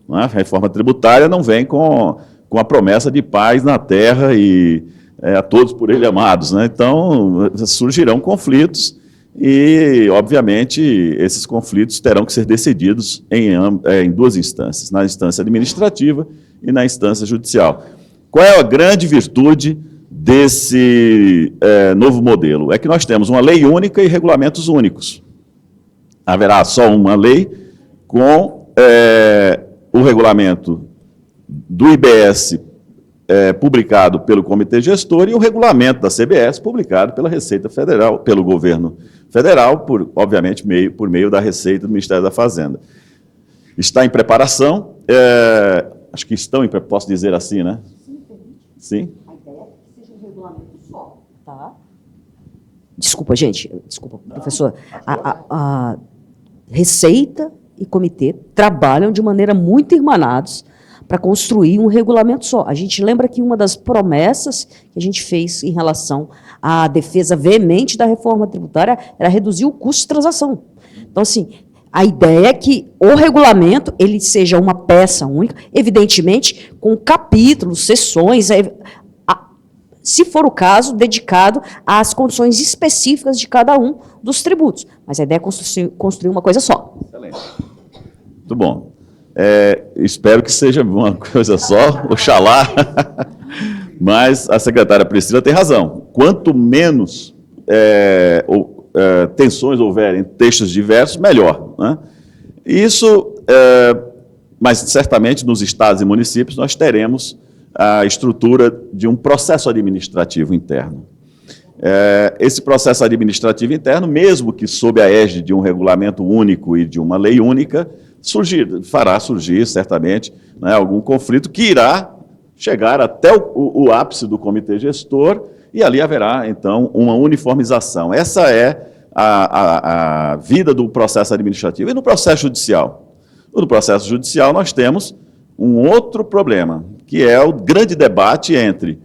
Né? A reforma tributária não vem com a promessa de paz na terra e a todos por ele amados, né? Então, surgirão conflitos e, obviamente, esses conflitos terão que ser decididos em duas instâncias, na instância administrativa e na instância judicial. Qual é a grande virtude desse novo modelo? É que nós temos uma lei única e regulamentos únicos. Haverá só uma lei com o regulamento do IBS publicado pelo Comitê Gestor e o regulamento da CBS publicado pela Receita Federal, pelo Governo Federal, obviamente, por meio da Receita do Ministério da Fazenda. Está em preparação, acho que posso dizer assim, né? Sim. A ideia é que seja um regulamento só, tá? Desculpa, gente, professor. A Receita e Comitê trabalham de maneira muito irmanados para construir um regulamento só. A gente lembra que uma das promessas que a gente fez em relação à defesa veemente da reforma tributária era reduzir o custo de transação. Então, assim, a ideia é que o regulamento ele seja uma peça única, evidentemente, com capítulos, seções, se for o caso, dedicado às condições específicas de cada um dos tributos. Mas a ideia é construir uma coisa só. Excelente. Muito bom. Espero que seja uma coisa só, oxalá, mas a secretária Priscila tem razão. Quanto menos tensões houverem em textos diversos, melhor, né? Isso, mas certamente nos estados e municípios nós teremos a estrutura de um processo administrativo interno. Esse processo administrativo interno, mesmo que sob a égide de um regulamento único e de uma lei única, fará surgir, certamente, né, algum conflito que irá chegar até o ápice do comitê gestor e ali haverá, então, uma uniformização. Essa é a vida do processo administrativo. E no processo judicial? No processo judicial nós temos um outro problema, que é o grande debate entre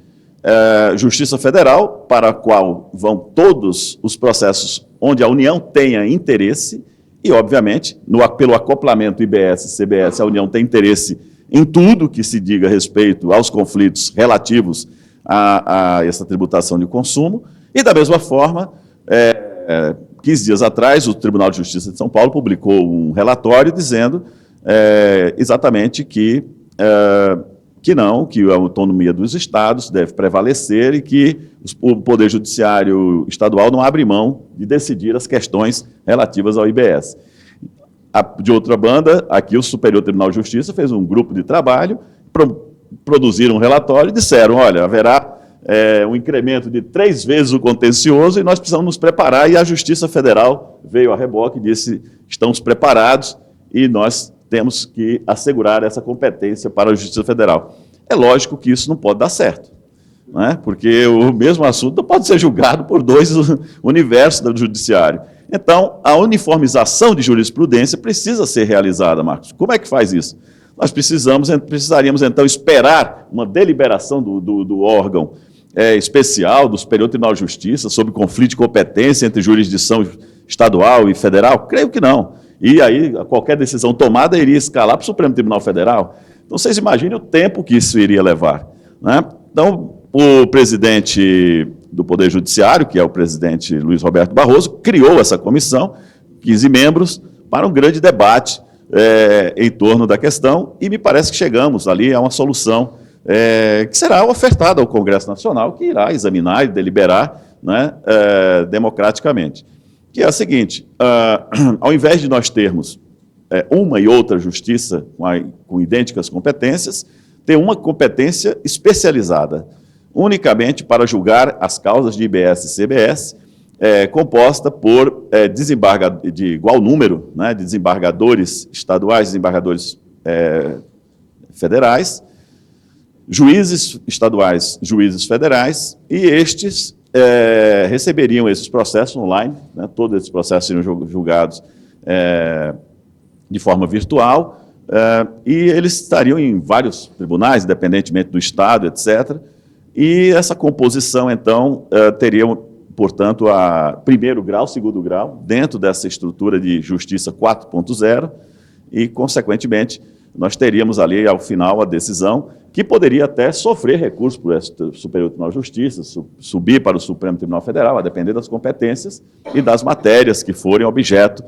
Justiça Federal, para a qual vão todos os processos onde a União tenha interesse, e, obviamente, pelo acoplamento IBS-CBS, a União tem interesse em tudo que se diga respeito aos conflitos relativos a essa tributação de consumo, e, da mesma forma, 15 dias atrás, o Tribunal de Justiça de São Paulo publicou um relatório dizendo exatamente que a autonomia dos estados deve prevalecer e que o Poder Judiciário Estadual não abre mão de decidir as questões relativas ao IBS. De outra banda, aqui o Superior Tribunal de Justiça fez um grupo de trabalho, produziram um relatório e disseram, olha, haverá um incremento de 3 vezes o contencioso e nós precisamos nos preparar, e a Justiça Federal veio a reboque e disse, estamos preparados e nós temos que assegurar essa competência para a Justiça Federal. É lógico que isso não pode dar certo, né? Porque o mesmo assunto não pode ser julgado por 2 universos do judiciário. Então, a uniformização de jurisprudência precisa ser realizada, Marcos. Como é que faz isso? Nós precisaríamos, então, esperar uma deliberação do órgão especial, do Superior Tribunal de Justiça, sobre conflito de competência entre jurisdição estadual e federal? Creio que não. E aí, qualquer decisão tomada iria escalar para o Supremo Tribunal Federal. Então, vocês imaginem o tempo que isso iria levar, né? Então, o presidente do Poder Judiciário, que é o presidente Luiz Roberto Barroso, criou essa comissão, 15 membros, para um grande debate em torno da questão, e me parece que chegamos ali a uma solução que será ofertada ao Congresso Nacional, que irá examinar e deliberar, né, democraticamente. Que é a seguinte, ao invés de nós termos uma e outra justiça com idênticas competências, ter uma competência especializada, unicamente para julgar as causas de IBS e CBS, composta por de igual número, né, de desembargadores estaduais, desembargadores federais, juízes estaduais, juízes federais, e estes receberiam esses processos online, né, todos esses processos seriam julgados de forma virtual, e eles estariam em vários tribunais, independentemente do estado, etc., e essa composição, então, teria, portanto, a primeiro grau, segundo grau, dentro dessa estrutura de justiça 4.0, e, consequentemente, nós teríamos ali, ao final, a decisão, que poderia até sofrer recurso para o Superior Tribunal de Justiça, subir para o Supremo Tribunal Federal, a depender das competências e das matérias que forem objeto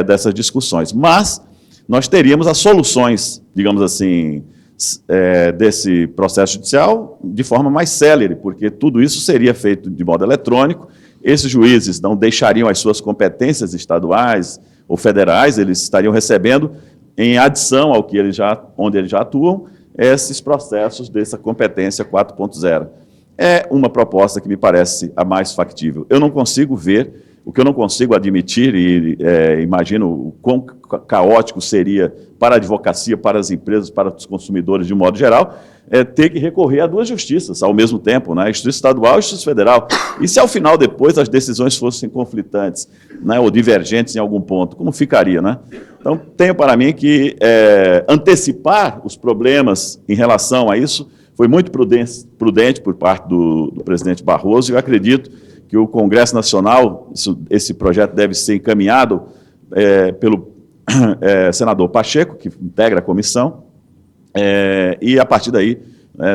dessas discussões. Mas nós teríamos as soluções, digamos assim, desse processo judicial de forma mais célere, porque tudo isso seria feito de modo eletrônico, esses juízes não deixariam as suas competências estaduais ou federais, eles estariam recebendo, em adição ao que onde eles já atuam, esses processos dessa competência 4.0. É uma proposta que me parece a mais factível. Eu não consigo ver, o que eu não consigo admitir, e imagino o quão caótico seria para a advocacia, para as empresas, para os consumidores de um modo geral, ter que recorrer a 2 justiças ao mesmo tempo, né? A Justiça Estadual e a Justiça Federal. E se ao final, depois, as decisões fossem conflitantes, né, ou divergentes em algum ponto, como ficaria, né? Então, tenho para mim que antecipar os problemas em relação a isso foi muito prudente por parte do presidente Barroso, e eu acredito que o Congresso Nacional, esse projeto deve ser encaminhado pelo senador Pacheco, que integra a comissão, e a partir daí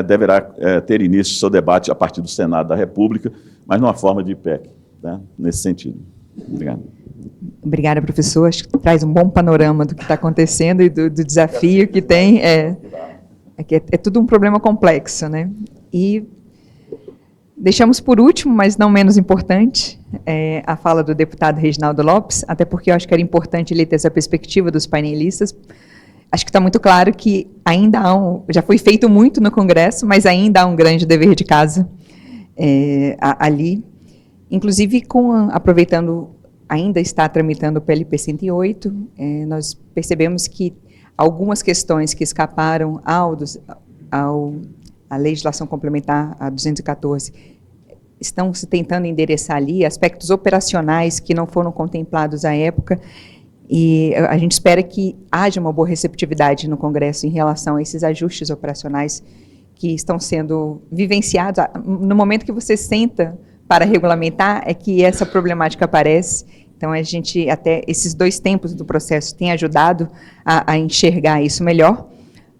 deverá ter início o seu debate a partir do Senado da República, mas numa forma de PEC, né, nesse sentido. Obrigado. Obrigada, professor. Acho que traz um bom panorama do que está acontecendo e do desafio que tem. É tudo um problema complexo, né? E deixamos por último, mas não menos importante, a fala do deputado Reginaldo Lopes, até porque eu acho que era importante ele ter essa perspectiva dos painelistas. Acho que está muito claro que ainda já foi feito muito no Congresso, mas ainda há um grande dever de casa ali. Inclusive, aproveitando, ainda está tramitando o PLP 108, nós percebemos que algumas questões que escaparam à legislação complementar, a 214, estão se tentando endereçar ali, aspectos operacionais que não foram contemplados à época, e a gente espera que haja uma boa receptividade no Congresso em relação a esses ajustes operacionais que estão sendo vivenciados. No momento que você senta para regulamentar, é que essa problemática aparece. Então, a gente, até esses 2 tempos do processo, tem ajudado a enxergar isso melhor,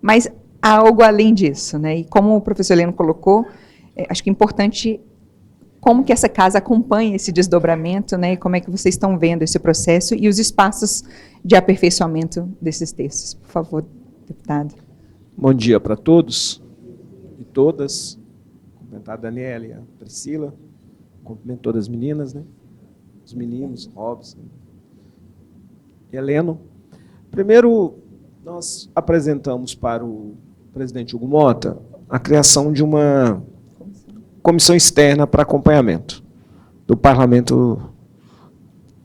mas há algo além disso, né? E como o professor Heleno colocou, acho que é importante como que essa casa acompanha esse desdobramento, né? E como é que vocês estão vendo esse processo e os espaços de aperfeiçoamento desses textos. Por favor, deputado. Bom dia para todos e todas. Cumprimentar a Daniela e a Priscila. Cumprimento todas as meninas, né? Os meninos, Robson e Heleno. Primeiro, nós apresentamos para o presidente Hugo Mota a criação de uma comissão externa para acompanhamento do Parlamento,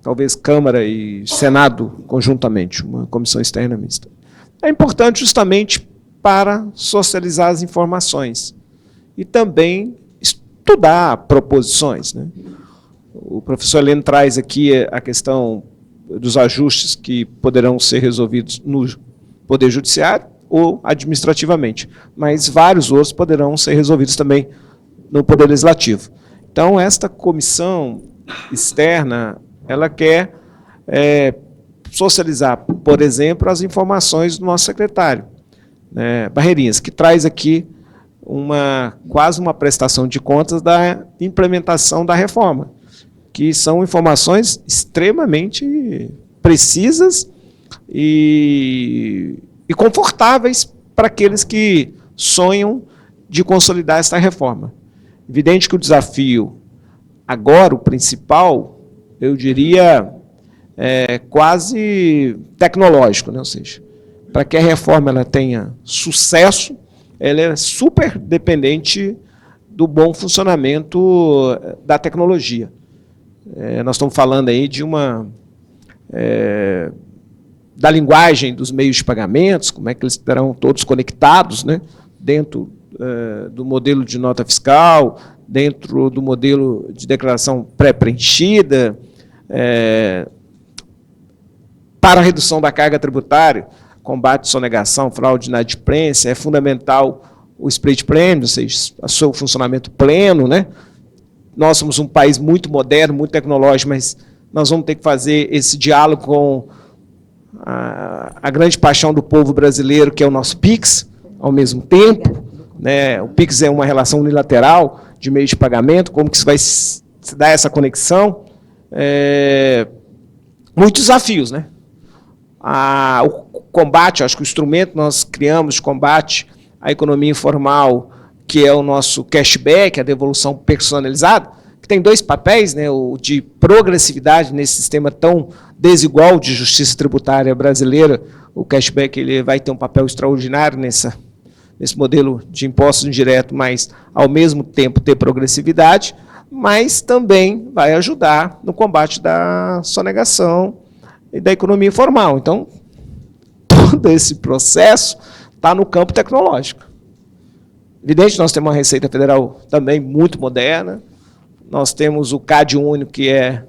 talvez Câmara e Senado conjuntamente, uma comissão externa mista. É importante justamente para socializar as informações e também estudar proposições, né? O professor Heleno traz aqui a questão dos ajustes que poderão ser resolvidos no Poder Judiciário ou administrativamente, mas vários outros poderão ser resolvidos também no Poder Legislativo. Então, esta comissão externa, ela quer socializar, por exemplo, as informações do nosso secretário, né, Barreirinhas, que traz aqui quase uma prestação de contas da implementação da reforma, que são informações extremamente precisas e confortáveis para aqueles que sonham de consolidar esta reforma. Evidente que o desafio, agora, o principal, eu diria, quase tecnológico, né? Ou seja, para que a reforma ela tenha sucesso, ela é super dependente do bom funcionamento da tecnologia. Nós estamos falando aí de da linguagem dos meios de pagamentos, como é que eles estarão todos conectados, né, dentro do modelo de nota fiscal, dentro do modelo de declaração pré-preenchida, para a redução da carga tributária, combate à sonegação, fraude e inadimplência, é fundamental o split plan, ou seja, o seu funcionamento pleno, né? Nós somos um país muito moderno, muito tecnológico, mas nós vamos ter que fazer esse diálogo com a grande paixão do povo brasileiro, que é o nosso PIX, ao mesmo tempo, né? O PIX é uma relação unilateral de meio de pagamento, como que vai se dar essa conexão? Muitos desafios, né? O combate, acho que o instrumento que nós criamos de combate à economia informal, que é o nosso cashback, a devolução personalizada, que tem dois papéis, né, o de progressividade nesse sistema tão desigual de justiça tributária brasileira. O cashback ele vai ter um papel extraordinário nesse modelo de impostos indireto, mas, ao mesmo tempo, ter progressividade, mas também vai ajudar no combate da sonegação e da economia informal. Então, todo esse processo está no campo tecnológico. Evidente, nós temos uma Receita Federal também muito moderna, nós temos o CAD único, que é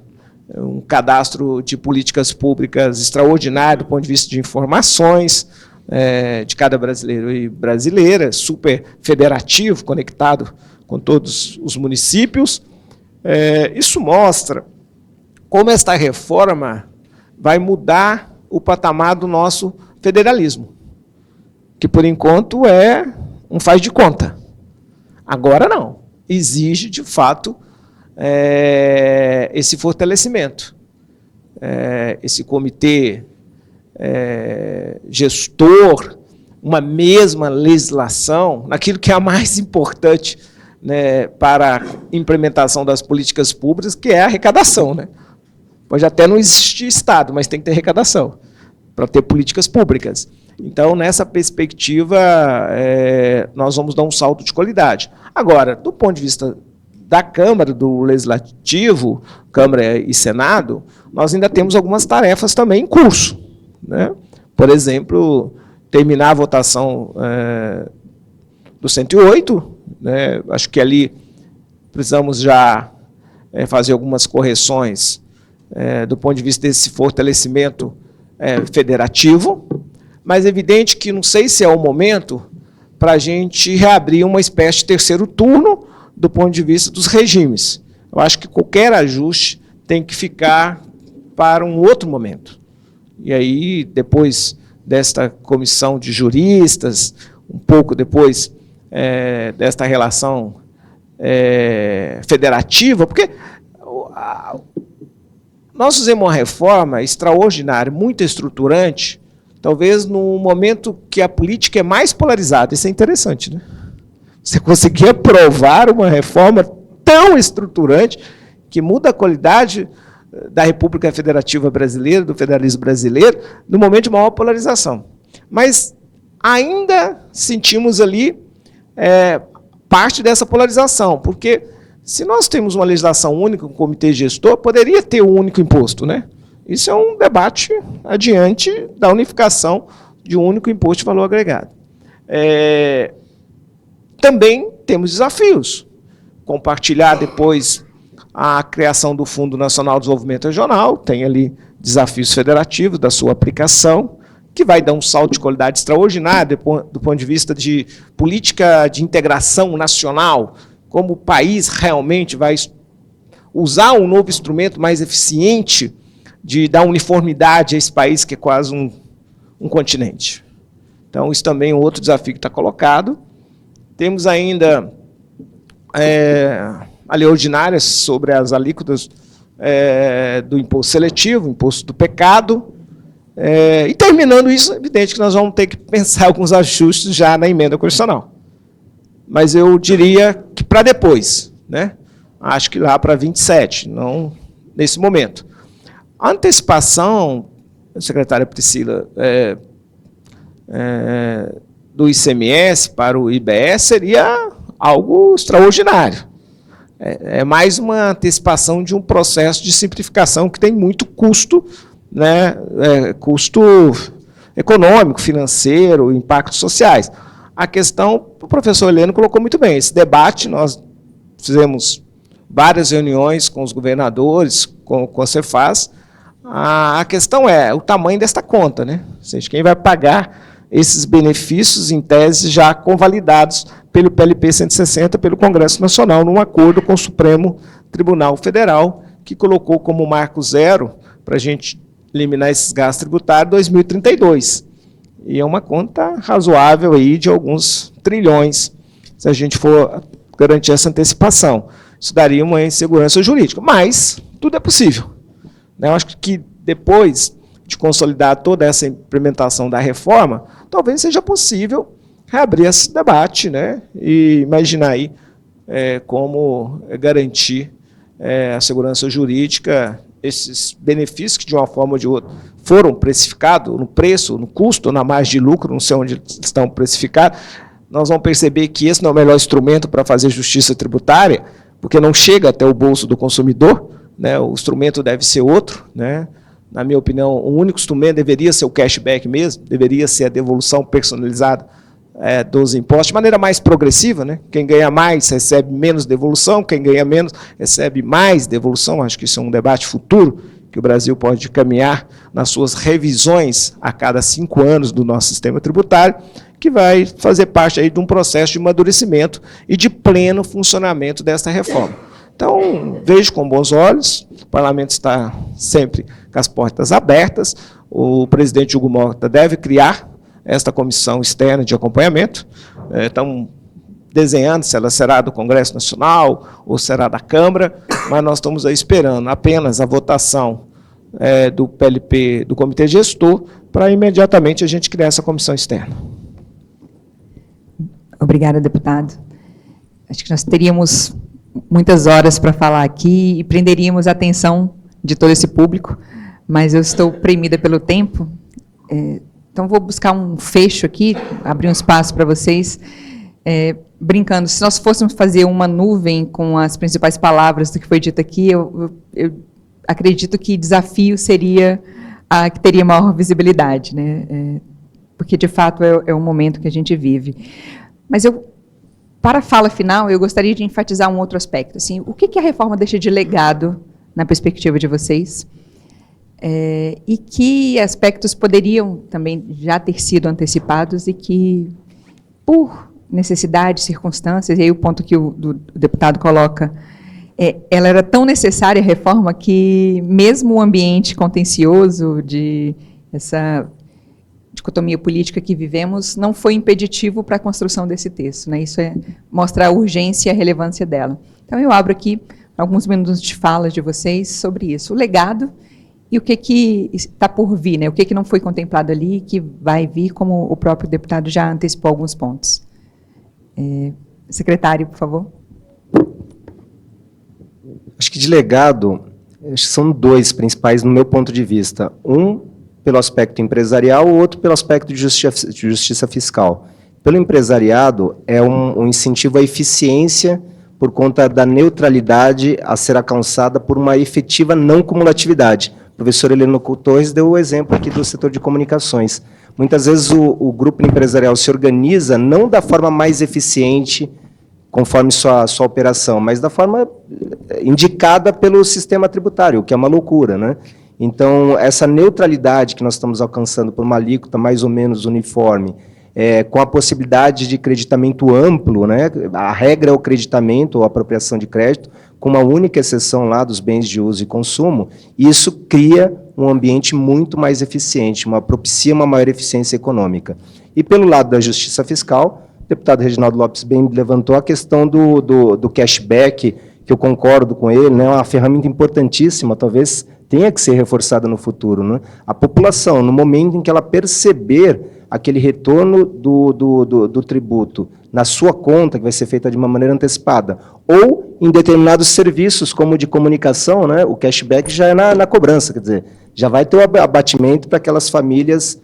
um cadastro de políticas públicas extraordinário do ponto de vista de informações de cada brasileiro e brasileira, super federativo, conectado com todos os municípios. Isso mostra como esta reforma vai mudar o patamar do nosso federalismo, que, por enquanto, é um faz de conta. Agora não. Exige, de fato, esse fortalecimento. Esse comitê gestor, uma mesma legislação, naquilo que é a mais importante, né, para a implementação das políticas públicas, que é a arrecadação, né? Pode até não existir Estado, mas tem que ter arrecadação para ter políticas públicas. Então, nessa perspectiva, nós vamos dar um salto de qualidade. Agora, do ponto de vista da Câmara, do Legislativo, Câmara e Senado, nós ainda temos algumas tarefas também em curso, né? Por exemplo, terminar a votação do 108, né? Acho que ali precisamos já fazer algumas correções do ponto de vista desse fortalecimento federativo, mas é evidente que não sei se é o momento para a gente reabrir uma espécie de terceiro turno do ponto de vista dos regimes. Eu acho que qualquer ajuste tem que ficar para um outro momento. E aí, depois desta comissão de juristas, um pouco depois desta relação federativa, porque nós fizemos uma reforma extraordinária, muito estruturante, talvez no momento que a política é mais polarizada. Isso é interessante, né? Você conseguir aprovar uma reforma tão estruturante que muda a qualidade da República Federativa Brasileira, do federalismo brasileiro, no momento de maior polarização. Mas ainda sentimos ali parte dessa polarização, porque se nós temos uma legislação única, um comitê gestor, poderia ter um único imposto, né? Isso é um debate adiante da unificação de um único imposto de valor agregado. Também temos desafios. Compartilhar depois a criação do Fundo Nacional de Desenvolvimento Regional, tem ali desafios federativos da sua aplicação, que vai dar um salto de qualidade extraordinário do ponto de vista de política de integração nacional, como o país realmente vai usar um novo instrumento mais eficiente de dar uniformidade a esse país que é quase um continente. Então, isso também é um outro desafio que está colocado. Temos ainda a lei ordinária sobre as alíquotas do imposto seletivo, imposto do pecado. E terminando isso, é evidente que nós vamos ter que pensar alguns ajustes já na emenda constitucional. Mas eu diria que para depois, né? Acho que lá para 27, não nesse momento. A antecipação, secretária Priscila, do ICMS para o IBS seria algo extraordinário. É mais uma antecipação de um processo de simplificação que tem muito custo, né, custo econômico, financeiro, impactos sociais. A questão, o professor Heleno colocou muito bem, esse debate, nós fizemos várias reuniões com os governadores, com a Cefaz. A questão é o tamanho desta conta, né? Ou seja, quem vai pagar esses benefícios, em tese, já convalidados pelo PLP 160, pelo Congresso Nacional, num acordo com o Supremo Tribunal Federal, que colocou como marco zero, para a gente eliminar esses gastos tributários, 2032. E é uma conta razoável aí de alguns trilhões, se a gente for garantir essa antecipação. Isso daria uma insegurança jurídica, mas tudo é possível. Eu acho que depois de consolidar toda essa implementação da reforma, talvez seja possível reabrir esse debate, né, e imaginar aí como garantir a segurança jurídica, esses benefícios que, de uma forma ou de outra, foram precificados no preço, no custo, na margem de lucro, não sei onde estão precificados. Nós vamos perceber que esse não é o melhor instrumento para fazer justiça tributária, porque não chega até o bolso do consumidor, né, o instrumento deve ser outro, né. Na minha opinião, o único instrumento deveria ser o cashback mesmo, deveria ser a devolução personalizada dos impostos, de maneira mais progressiva, né? Quem ganha mais recebe menos devolução, quem ganha menos recebe mais devolução. Acho que isso é um debate futuro, que o Brasil pode caminhar nas suas revisões a cada 5 anos do nosso sistema tributário, que vai fazer parte aí de um processo de amadurecimento e de pleno funcionamento desta reforma. Então, vejo com bons olhos, o parlamento está sempre com as portas abertas, o presidente Hugo Mota deve criar esta comissão externa de acompanhamento, estamos desenhando se ela será do Congresso Nacional ou será da Câmara, mas nós estamos aí esperando apenas a votação do PLP, do Comitê Gestor, para imediatamente a gente criar essa comissão externa. Obrigada, deputado. Acho que nós teríamos muitas horas para falar aqui e prenderíamos a atenção de todo esse público, mas eu estou premida pelo tempo, então vou buscar um fecho aqui, abrir um espaço para vocês, brincando, se nós fôssemos fazer uma nuvem com as principais palavras do que foi dito aqui, eu acredito que desafio seria a que teria maior visibilidade, né? Porque, de fato, é o momento que a gente vive. Mas para a fala final, eu gostaria de enfatizar um outro aspecto. Assim, o que a reforma deixa de legado na perspectiva de vocês? E que aspectos poderiam também já ter sido antecipados e que, por necessidade, circunstâncias, e aí o ponto que o deputado coloca, ela era tão necessária, a reforma, que mesmo o ambiente contencioso de essa dicotomia política que vivemos não foi impeditivo para a construção desse texto, né? Isso mostra a urgência e a relevância dela. Então, eu abro aqui alguns minutos de fala de vocês sobre isso. O legado e o que está por vir, né? O que não foi contemplado ali, que vai vir, como o próprio deputado já antecipou alguns pontos. Secretário, por favor. Acho que de legado, Acho que são dois principais no meu ponto de vista. Um pelo aspecto empresarial, o outro pelo aspecto de justiça fiscal. Pelo empresariado, é um incentivo à eficiência por conta da neutralidade a ser alcançada por uma efetiva não cumulatividade. O professor Heleno Torres deu o exemplo aqui do setor de comunicações. Muitas vezes o grupo empresarial se organiza não da forma mais eficiente, conforme sua operação, mas da forma indicada pelo sistema tributário, o que é uma loucura, né? Então, essa neutralidade que nós estamos alcançando por uma alíquota mais ou menos uniforme, com a possibilidade de creditamento amplo, né? A regra é o creditamento ou apropriação de crédito, com uma única exceção lá dos bens de uso e consumo, e isso cria um ambiente muito mais eficiente, propicia uma maior eficiência econômica. E pelo lado da justiça fiscal, o deputado Reginaldo Lopes bem levantou a questão do cashback, que eu concordo com ele, né? É uma ferramenta importantíssima, talvez tenha que ser reforçada no futuro, né? A população, no momento em que ela perceber aquele retorno do tributo na sua conta, que vai ser feita de uma maneira antecipada, ou em determinados serviços, como de comunicação, né? O cashback já é na cobrança, quer dizer, já vai ter o abatimento para aquelas famílias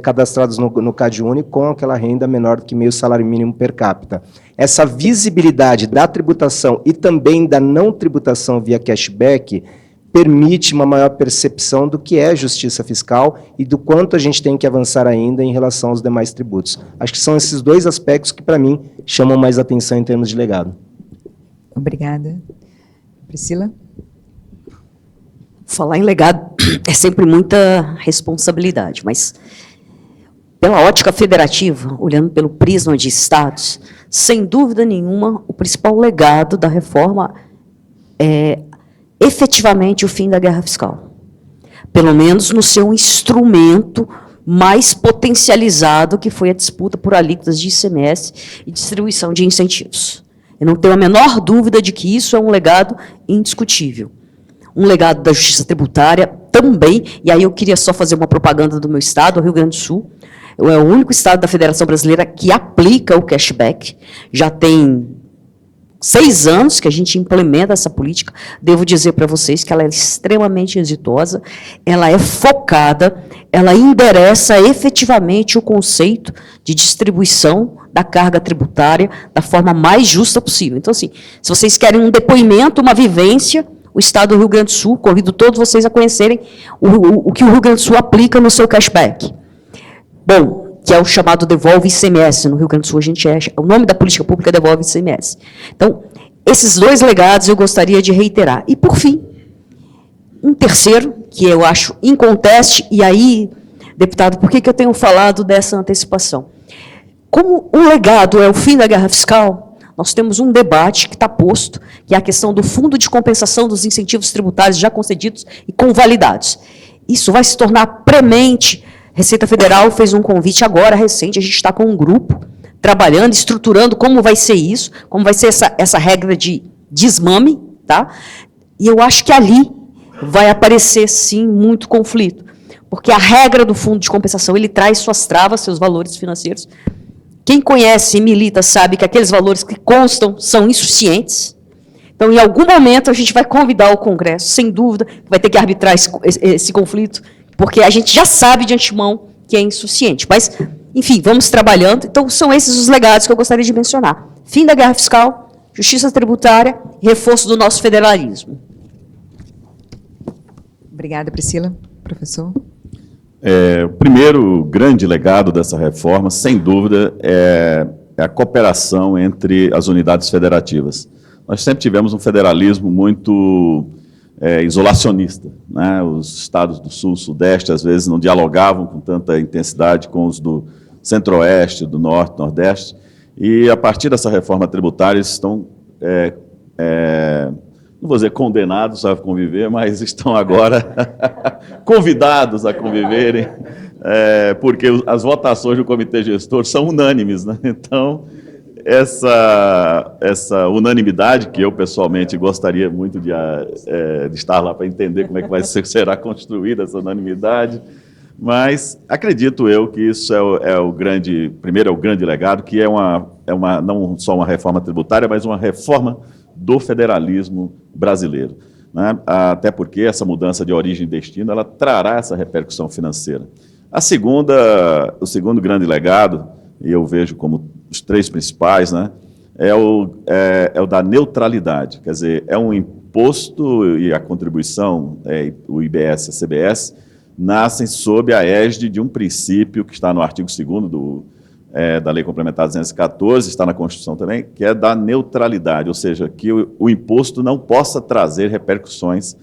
cadastradas no CadÚnico com aquela renda menor do que meio salário mínimo per capita. Essa visibilidade da tributação e também da não tributação via cashback permite uma maior percepção do que é justiça fiscal e do quanto a gente tem que avançar ainda em relação aos demais tributos. Acho que são esses dois aspectos que, para mim, chamam mais atenção em termos de legado. Obrigada. Priscila? Falar em legado é sempre muita responsabilidade, mas, pela ótica federativa, olhando pelo prisma de estados, sem dúvida nenhuma, o principal legado da reforma é efetivamente o fim da guerra fiscal. Pelo menos no seu instrumento mais potencializado, que foi a disputa por alíquotas de ICMS e distribuição de incentivos. Eu não tenho a menor dúvida de que isso é um legado indiscutível. Um legado da justiça tributária também, e aí eu queria só fazer uma propaganda do meu estado, o Rio Grande do Sul. É o único estado da Federação Brasileira que aplica o cashback. Já tem 6 anos que a gente implementa essa política. Devo dizer para vocês que ela é extremamente exitosa, ela é focada, ela endereça efetivamente o conceito de distribuição da carga tributária da forma mais justa possível. Então, assim, se vocês querem um depoimento, uma vivência, o Estado do Rio Grande do Sul, convido todos vocês a conhecerem o que o Rio Grande do Sul aplica no seu cashback. Bom, que é o chamado Devolve ICMS. No Rio Grande do Sul, o nome da política pública é Devolve ICMS. Então, esses dois legados eu gostaria de reiterar. E, por fim, um terceiro, que eu acho inconteste, e aí, deputado, por que eu tenho falado dessa antecipação? Como o legado é o fim da guerra fiscal, nós temos um debate que está posto, que é a questão do fundo de compensação dos incentivos tributários já concedidos e convalidados. Isso vai se tornar premente. A Receita Federal fez um convite agora, recente, a gente está com um grupo trabalhando, estruturando como vai ser isso, como vai ser essa regra de desmame, tá? E eu acho que ali vai aparecer, sim, muito conflito, porque a regra do fundo de compensação, ele traz suas travas, seus valores financeiros. Quem conhece e milita sabe que aqueles valores que constam são insuficientes. Então, em algum momento, a gente vai convidar o Congresso, sem dúvida, que vai ter que arbitrar esse conflito, porque a gente já sabe de antemão que é insuficiente. Mas, enfim, vamos trabalhando. Então, são esses os legados que eu gostaria de mencionar. Fim da guerra fiscal, justiça tributária e reforço do nosso federalismo. Obrigada, Priscila. Professor? O primeiro grande legado dessa reforma, sem dúvida, é a cooperação entre as unidades federativas. Nós sempre tivemos um federalismo muito isolacionista, né? Os estados do Sul, Sudeste, às vezes, não dialogavam com tanta intensidade com os do Centro-Oeste, do Norte, Nordeste, e, a partir dessa reforma tributária, eles estão, não vou dizer condenados a conviver, mas estão agora convidados a conviverem, porque as votações do comitê gestor são unânimes, né? Então, essa unanimidade, que eu pessoalmente gostaria muito de estar lá para entender como é que será construída essa unanimidade, mas acredito eu que isso primeiro é o grande legado, que é não só uma reforma tributária, mas uma reforma do federalismo brasileiro. né? Até porque essa mudança de origem e destino ela trará essa repercussão financeira. O segundo grande legado, e eu vejo como os três principais, né, é o da neutralidade. Quer dizer, é um imposto e a contribuição, o IBS e a CBS, nascem sob a égide de um princípio que está no artigo 2º da Lei Complementar 214, está na Constituição também, que é da neutralidade, ou seja, que o imposto não possa trazer repercussões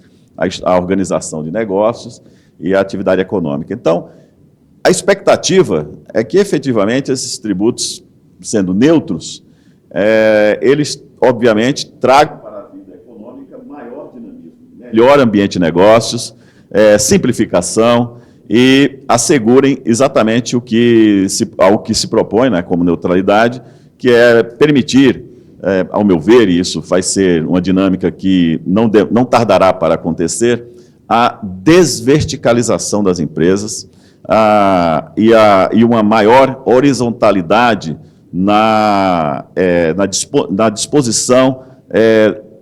à organização de negócios e à atividade econômica. Então, a expectativa é que, efetivamente, esses tributos, sendo neutros, eles, obviamente, tragam para a vida econômica maior dinamismo, melhor ambiente de negócios, simplificação e assegurem exatamente ao que se propõe, né, como neutralidade, que é permitir, ao meu ver, e isso vai ser uma dinâmica que não tardará para acontecer, a desverticalização das empresas e uma maior horizontalidade na disposição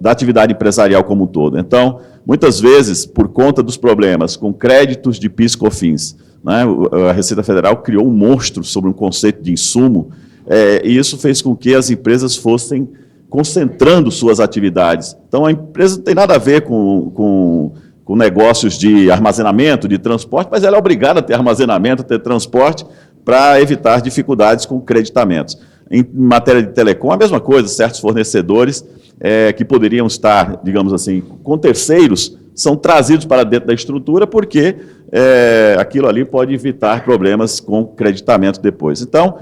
da atividade empresarial como um todo. Então, muitas vezes, por conta dos problemas com créditos de PIS e COFINS, né, a Receita Federal criou um monstro sobre um conceito de insumo, e isso fez com que as empresas fossem concentrando suas atividades. Então, a empresa não tem nada a ver com negócios de armazenamento, de transporte, mas ela é obrigada a ter armazenamento, a ter transporte, para evitar dificuldades com creditamentos. Em matéria de telecom, a mesma coisa, certos fornecedores que poderiam estar, digamos assim, com terceiros, são trazidos para dentro da estrutura, porque aquilo ali pode evitar problemas com creditamento depois. Então,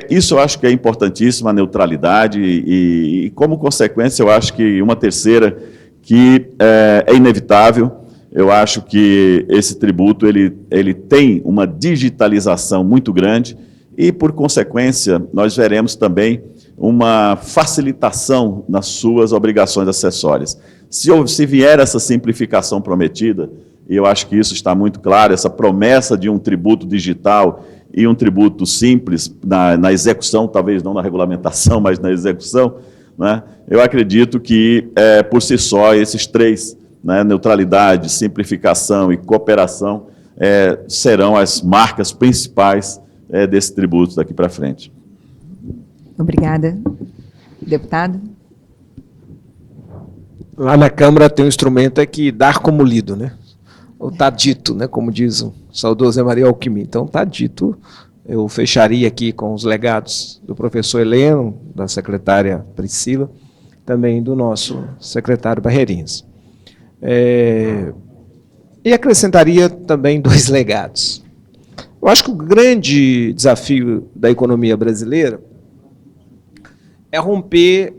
isso eu acho que é importantíssimo, a neutralidade, e como consequência, eu acho que uma terceira que é inevitável. Eu acho que esse tributo ele tem uma digitalização muito grande e, por consequência, nós veremos também uma facilitação nas suas obrigações acessórias. Se vier essa simplificação prometida, e eu acho que isso está muito claro, essa promessa de um tributo digital e um tributo simples na execução, talvez não na regulamentação, mas na execução, né, eu acredito que, por si só, esses três, né, neutralidade, simplificação e cooperação, serão as marcas principais desse tributo daqui para frente. Obrigada. Deputado? Lá na Câmara tem um instrumento que dar como lido, né? Ou está dito, né? Como diz o saudoso Zé Maria Alckmin. Então, está dito. Eu fecharia aqui com os legados do professor Heleno, da secretária Priscila, também do nosso secretário Barreirinhas. E acrescentaria também 2 legados. Eu acho que o grande desafio da economia brasileira é romper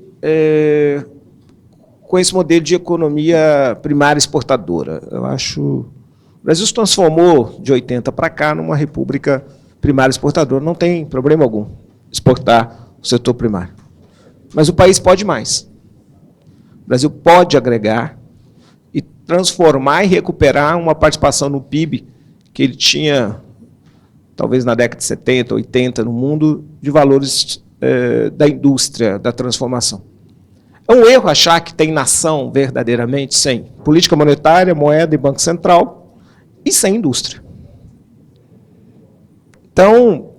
com esse modelo de economia primária exportadora. Eu acho o Brasil se transformou de 80 para cá numa república primária exportadora. Não tem problema algum exportar o setor primário. Mas o país pode mais. O Brasil pode agregar e transformar e recuperar uma participação no PIB que ele tinha, talvez na década de 70, 80, no mundo, de valores da indústria, da transformação. É um erro achar que tem nação verdadeiramente sem política monetária, moeda e Banco Central e sem indústria. Então,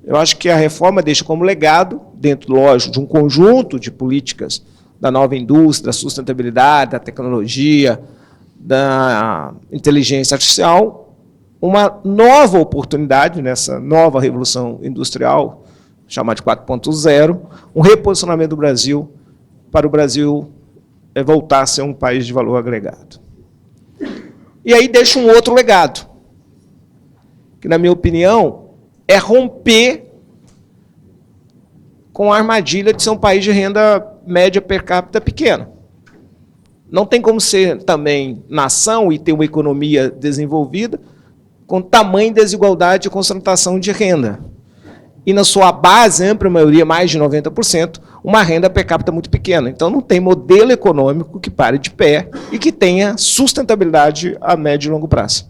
eu acho que a reforma deixa como legado, dentro, lógico, de um conjunto de políticas da nova indústria, da sustentabilidade, da tecnologia, da inteligência artificial, uma nova oportunidade nessa nova revolução industrial, chamada de 4.0, um reposicionamento do Brasil para o Brasil voltar a ser um país de valor agregado. E aí deixa um outro legado, que, na minha opinião, é romper com a armadilha de ser um país de renda média per capita pequena. Não tem como ser também nação e ter uma economia desenvolvida com tamanha desigualdade e concentração de renda. E na sua base, ampla maioria, mais de 90%, uma renda per capita muito pequena. Então não tem modelo econômico que pare de pé e que tenha sustentabilidade a médio e longo prazo.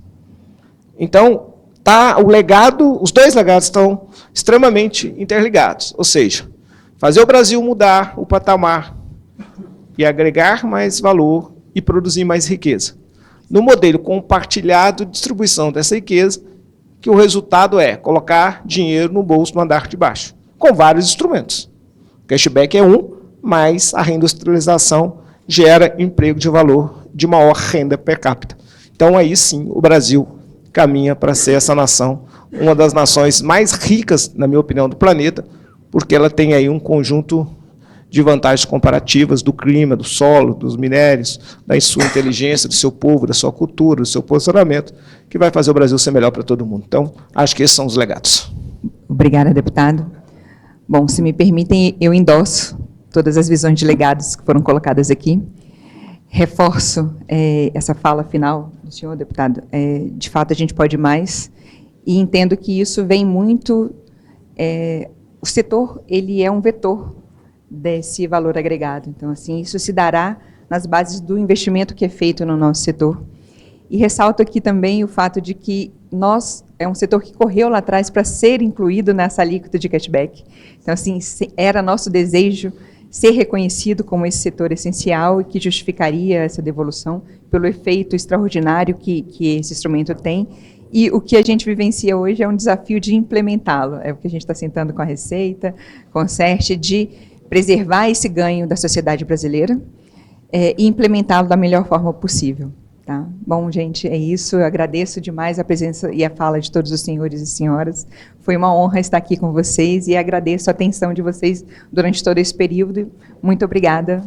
Então, os 2 legados estão extremamente interligados. Ou seja, fazer o Brasil mudar o patamar e agregar mais valor e produzir mais riqueza. No modelo compartilhado de distribuição dessa riqueza, que o resultado é colocar dinheiro no bolso do andar de baixo, com vários instrumentos. O cashback é um, mas a reindustrialização gera emprego de valor de maior renda per capita. Então, aí sim, o Brasil caminha para ser essa nação, uma das nações mais ricas, na minha opinião, do planeta, porque ela tem aí um conjunto de vantagens comparativas do clima, do solo, dos minérios, da sua inteligência, do seu povo, da sua cultura, do seu posicionamento, que vai fazer o Brasil ser melhor para todo mundo. Então, acho que esses são os legados. Obrigada, deputado. Bom, se me permitem, eu endosso todas as visões de legados que foram colocadas aqui. Reforço essa fala final do senhor, deputado. De fato, a gente pode mais, e entendo que isso vem muito... o setor, ele é um vetor desse valor agregado. Então, assim, isso se dará nas bases do investimento que é feito no nosso setor. E ressalto aqui também o fato de que é um setor que correu lá atrás para ser incluído nessa alíquota de cashback. Então, assim, era nosso desejo ser reconhecido como esse setor essencial e que justificaria essa devolução pelo efeito extraordinário que esse instrumento tem. E o que a gente vivencia hoje é um desafio de implementá-lo. É o que a gente está sentando com a Receita, com o CERT, de preservar esse ganho da sociedade brasileira e implementá-lo da melhor forma possível. Tá? Bom, gente, é isso. Eu agradeço demais a presença e a fala de todos os senhores e senhoras. Foi uma honra estar aqui com vocês e agradeço a atenção de vocês durante todo esse período. Muito obrigada.